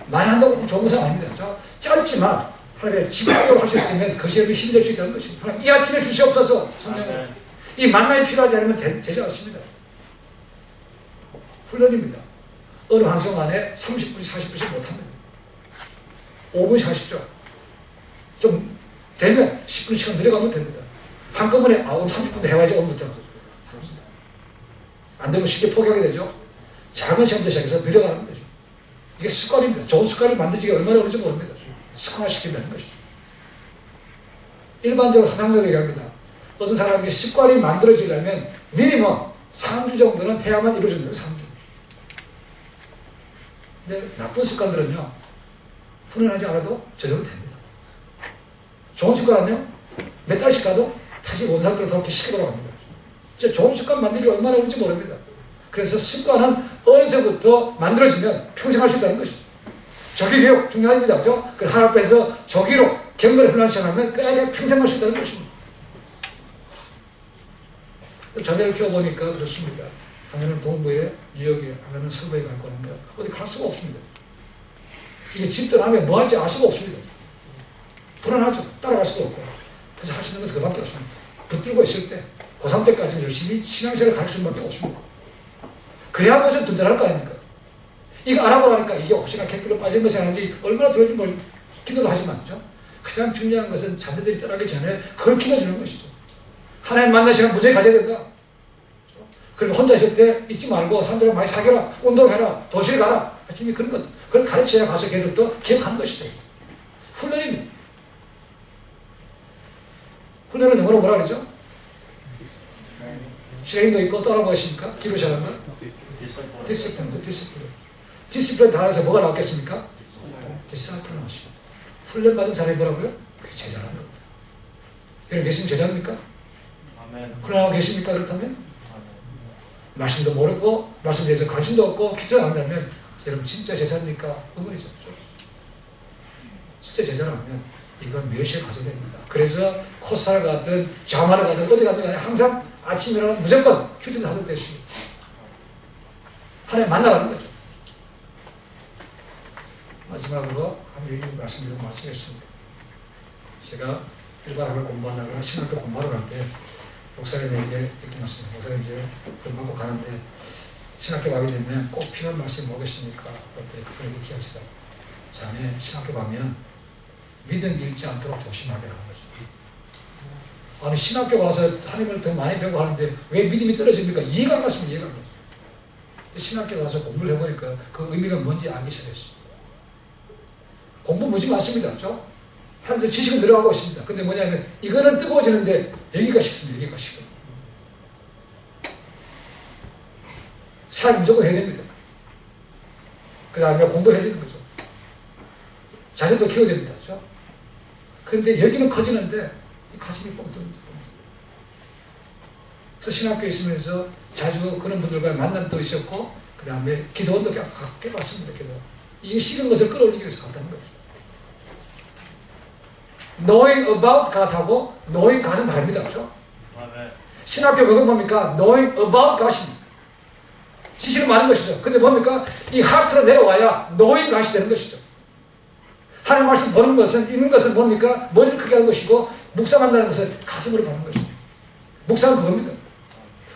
많이 한다고 좋은 것은 아닙니다. 짧지만 하나님의 집중적으로 할 수 있으면 그것이 힘이 될 수 있다는 것입니다. 하나님 이 아침에 주시옵소서. 성령으로 이 만남이 필요하지 않으면 되지 않습니다. 훈련입니다. 어느 환송 안에 30분, 40분씩 못합니다. 5분씩 하십시오. 좀 되면 10분씩만 내려가면 됩니다. 한꺼번에 오늘 30분도 해야지 오늘부터. 안 되면 쉽게 포기하게 되죠. 작은 시간부터 시작해서 늘어가는 거죠. 이게 습관입니다. 좋은 습관을 만들기가 얼마나 어려운지 모릅니다. 습관화시킨다는 것이죠. 일반적으로 사상적으로 얘기합니다. 어떤 사람이 습관이 만들어지려면 미니멈 3주 정도는 해야만 이루어진다고 3주. 근데 나쁜 습관들은요. 훈련하지 않아도 저절로 됩니다. 좋은 습관은요, 몇 달씩 가도 다시 원상태로 돌아오기 쉽게 돌아갑니다. 좋은 습관 만들기 얼마나 어려운지 모릅니다. 그래서 습관은 어려서부터 만들어지면 평생 할 수 있다는 것이죠. 조기교육 중요합니다. 그죠? 그 하나 앞에서 조기로 경건을 훈련을 시작하면 그냥 평생 할 수 있다는 것입니다. 자녀를 키워보니까 그렇습니다. 하나는 동부에, 뉴욕에, 하나는 서부에 갖고 오는 거 어디 갈 수가 없습니다. 이게 집 떠나면 뭐 할지 알 수가 없습니다. 불안하죠. 따라갈 수도 없고. 그래서 할 수 있는 것은 그밖에 없습니다. 붙들고 있을 때 고3 때까지 열심히 신앙생활을 가르치는 수밖에 없습니다. 그래야 좀 든든할 거 아닙니까? 이거 알아보라니까 이게 혹시나 객기로 빠진 것이 아닌지 얼마나 들어주면 기도를 하지만 가장 중요한 것은 자녀들이 떠나기 전에 그걸 키워주는 것이죠. 하나님 만날 시간 무지하게 가져야 된다. 그리고 혼자 있을 때 잊지 말고 사람들과 많이 사귀라, 운동해라, 도시에 가라. 하여튼 그런 것, 그걸 가르쳐야 가서 걔들도 기억하는 것이죠. 훈련입니다. 훈련은 영어로 뭐라 그러죠? 트레이닝도 있고 또 하나 무엇입니까? 기도 잘하는 거? 디스플레인. 디스플레인 단어에서 뭐가 나왔겠습니까? 디스플레인 나왔습니다. 훈련받은 사람이 뭐라고요? 그게 제자라는 겁니다. 여러분 예수님 제자입니까? 훈련하고 계십니까? 그렇다면? 말씀도 모르고 말씀에 대해서 관심도 없고 기도도 안 한다면 여러분 진짜 제자입니까? 의문이죠. 진짜 제자라면 이건 멸시에 가져야 됩니다. 그래서 코스타를 가든 자마를 가든 어디 가든 간에 항상 아침에 일어나면 무조건 휴대폰 하도록 되어 있습니다. 하나님 만나라는 거죠. 마지막으로 한 얘기 말씀드리고 마치겠습니다. 제가 일반학을 공부하다가 신학교 공부하러 갈 때 목사님에게 이렇게 말씀드립니다. 목사님 이제 돈 받고 가는데 신학교 가게 되면 꼭 필요한 말씀 뭐겠습니까? 그때 그걸 이렇게 하시다. 자네 신학교 가면 믿음 잃지 않도록 조심하게라는 거죠. 아니 신학교 가서 하나님을 더 많이 배우고 하는데 왜 믿음이 떨어집니까? 이해가 안 갔습니다. 이해가 안 갔어요. 신학교 가서 공부를 해보니까 그 의미가 뭔지 알기 시작했어요. 공부 무지 많습니다. 그렇죠? 사람들 지식은 늘어가고 있습니다. 근데 뭐냐면 이거는 뜨거워지는데 여기가 식습니다. 여기가 식어요. 사람 무조건 해야 됩니다. 그 다음에 공부해야 되는 거죠. 자신도 키워야 됩니다. 그렇죠? 근데 여기는 커지는데 가슴이 뻥 뚫립니다. 그래서 신학교에 있으면서 자주 그런 분들과 만남도 있었고 그 다음에 기도원도 깨봤습니다. 기도. 이 식은 것을 끌어올리기 위해서 갔다는 거죠. knowing about God하고 knowing God은 다릅니다. 그렇죠? 신학교 뭐가 뭡니까? knowing about God입니다. 지식은 많은 것이죠. 근데 뭡니까? 이 하트로 내려와야 knowing God이 되는 것이죠. 하나님 말씀 보는 것은, 읽는 것은 뭡니까? 머리를 크게 하는 것이고 묵상한다는 것은 가슴으로 가는 것입니다. 묵상은 그겁니다.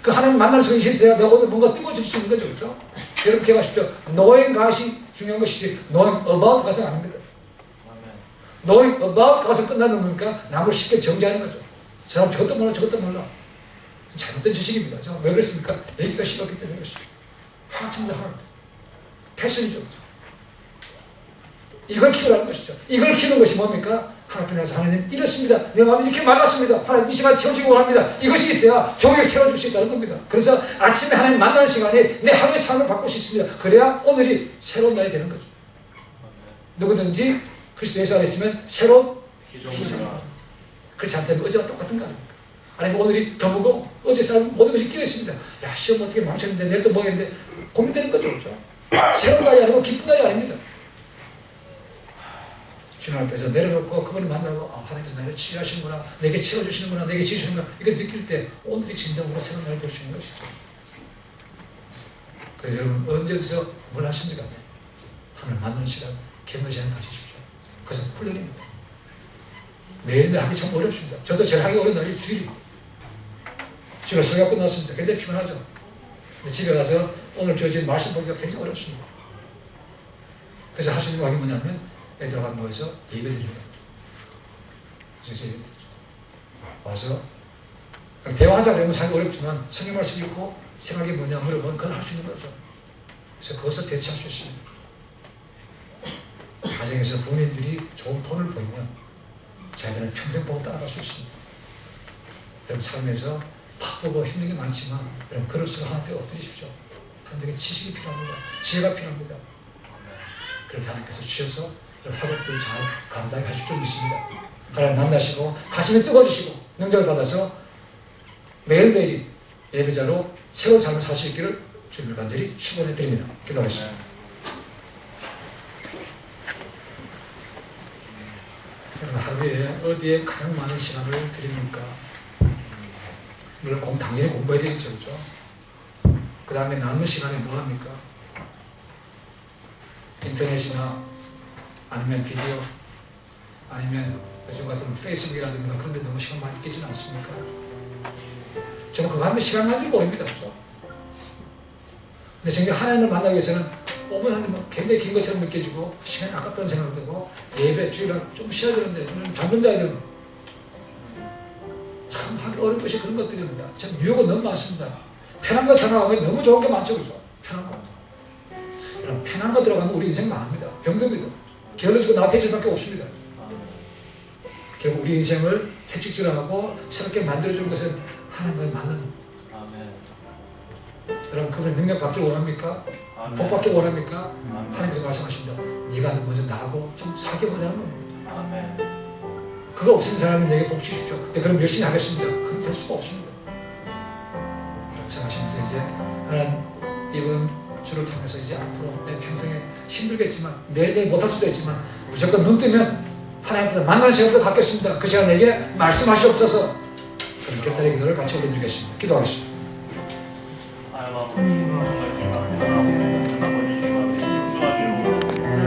그 하나님 만나는 시간이 있어야 내가 오늘 뭔가 뜨거워질 수 있는 거죠. 그렇죠? 여러분 기억하십시오. knowing God이 중요한 것이지 knowing about God은 아닙니다. knowing about God은 끝나는 겁니까? 남을 쉽게 정죄하는 거죠. 저 사람 저것도 몰라 저것도 몰라. 잘못된 지식입니다. 왜 그랬습니까? 얘기가 싫었기 때문에 그렇습니다. Heart in the heart. 패션이죠. 그렇죠? 이걸 키우라는 것이죠. 이걸 키우는 것이 뭡니까? 하나님 앞에 나서 하나님 이렇습니다. 내 마음이 이렇게 말랐습니다. 하나님 이 시간 채워주기 원합니다. 이것이 있어야 종을 세워줄 수 있다는 겁니다. 그래서 아침에 하나님 만나는 시간에 내 하루의 삶을 바꿀 수 있습니다. 그래야 오늘이 새로운 날이 되는 거죠. 누구든지 그리스도 예수 안에 있으면 새로운 기종입니다. 그렇지 않다면 어제와 똑같은 거 아닙니까? 아니면 오늘이 더 무거워. 어제 삶 모든 것이 끼어 있습니다. 야 시험 어떻게 망쳤는데 내일 또 뭐 했는데 고민되는 거죠. 그렇죠? 새로운 날이 아니고 기쁜 날이 아닙니다. 주님 앞에서 내려놓고 그걸 만나고 하나님께서 나를 치유하시는구나, 내게 채워주시는구나, 내게 지으시는구나 이거 느낄 때 오늘이 진정으로 새로운 날이 될 수 있는 것이죠. 그래서 여러분 언제서 뭘 하신지 간에 하나님 만나는 시간 경건 시간 가지십시오. 그것은 훈련입니다. 매일매일 하기 참 어렵습니다. 저도 제일 하기 어려운 날이 주일입니다. 주일에 설교가 끝났습니다. 굉장히 피곤하죠. 근데 집에 가서 오늘 주어진 말씀 보기가 굉장히 어렵습니다. 그래서 할 수 있는 거 뭐냐면 애들하고 모여서 예배 드리는 겁니다. 그래서 예배 드리죠. 와서 대화하자 그러면 자기 어렵지만 성경 말씀 읽고 생각이 뭐냐 물어보면 그건 할 수 있는 거죠. 그래서 그것을 대체할 수 있습니다. 가정에서 부모님들이 좋은 폰을 보이면 자기들은 평생 보고 따라갈 수 있습니다. 여러분 삶에서 바쁘고 힘든 게 많지만 여러분 그럴 수가 하나님께 엎드리십시오. 하나님께 지식이 필요합니다. 지혜가 필요합니다. 그렇게 하나님께서 주셔서 학업들 잘 감당하실 줄 믿습니다. 하나님 만나시고 가슴이 뜨거워지시고 능력을 받아서 매일매일 예배자로 새로운 삶을 살 수 있기를 주님을 간절히 축원해 드립니다. 기도하겠습니다. 여러분 하루에 어디에 가장 많은 시간을 드립니까? 물론 당연히 공부해야 되겠죠. 그렇죠? 그 다음에 남은 시간에 뭐 합니까? 인터넷이나 아니면 비디오 아니면 요즘 같은 페이스북이라든가 그런 데 너무 시간 많이 끼지는 않습니까? 저는 그거 하면 시간 가는 줄 모릅니다. 그렇죠? 근데 정말 하나님을 만나기 위해서는 5분 하면 굉장히 긴 것처럼 느껴지고 시간이 아깝다는 생각이 들고 예배 주일날 좀 쉬어야 되는데 잠 좀 자야 되는데 참 하기 어려운 것이 그런 것들입니다. 참 유혹은 너무 많습니다. 편한 거 생각하면 너무 좋은 게 많죠. 그죠? 편한 거. 그럼 편한 거 들어가면 우리 인생 망합니다. 병듭니다. 게을러지고 나태해질 수밖에 없습니다. 결국 우리 인생을 채찍질하고 새롭게 만들어주는 것은 하나님과 만나는 겁니다. 여러분 그분의 능력 받길 원합니까? 복 받길 원합니까? 하나님께서 말씀하십니다. 네가 먼저 나하고 좀 사귀어보자는 겁니다. 그거 없으면 사람은 내게 복 주십시오. 근데 그럼 열심히 하겠습니다. 그럼 될 수가 없습니다. 생각하시면서 이제 하나님 이번 주를 통해서 이제 앞으로 내 평생에 힘들겠지만 매일매일 못할 수도 있지만 무조건 눈 뜨면 하나님께서 만나는 시간도 갖겠습니다. 그 시간 내게 말씀하시옵소서. 그럼 곁다리 기도를 같이 올려드리겠습니다. 기도하겠습니다.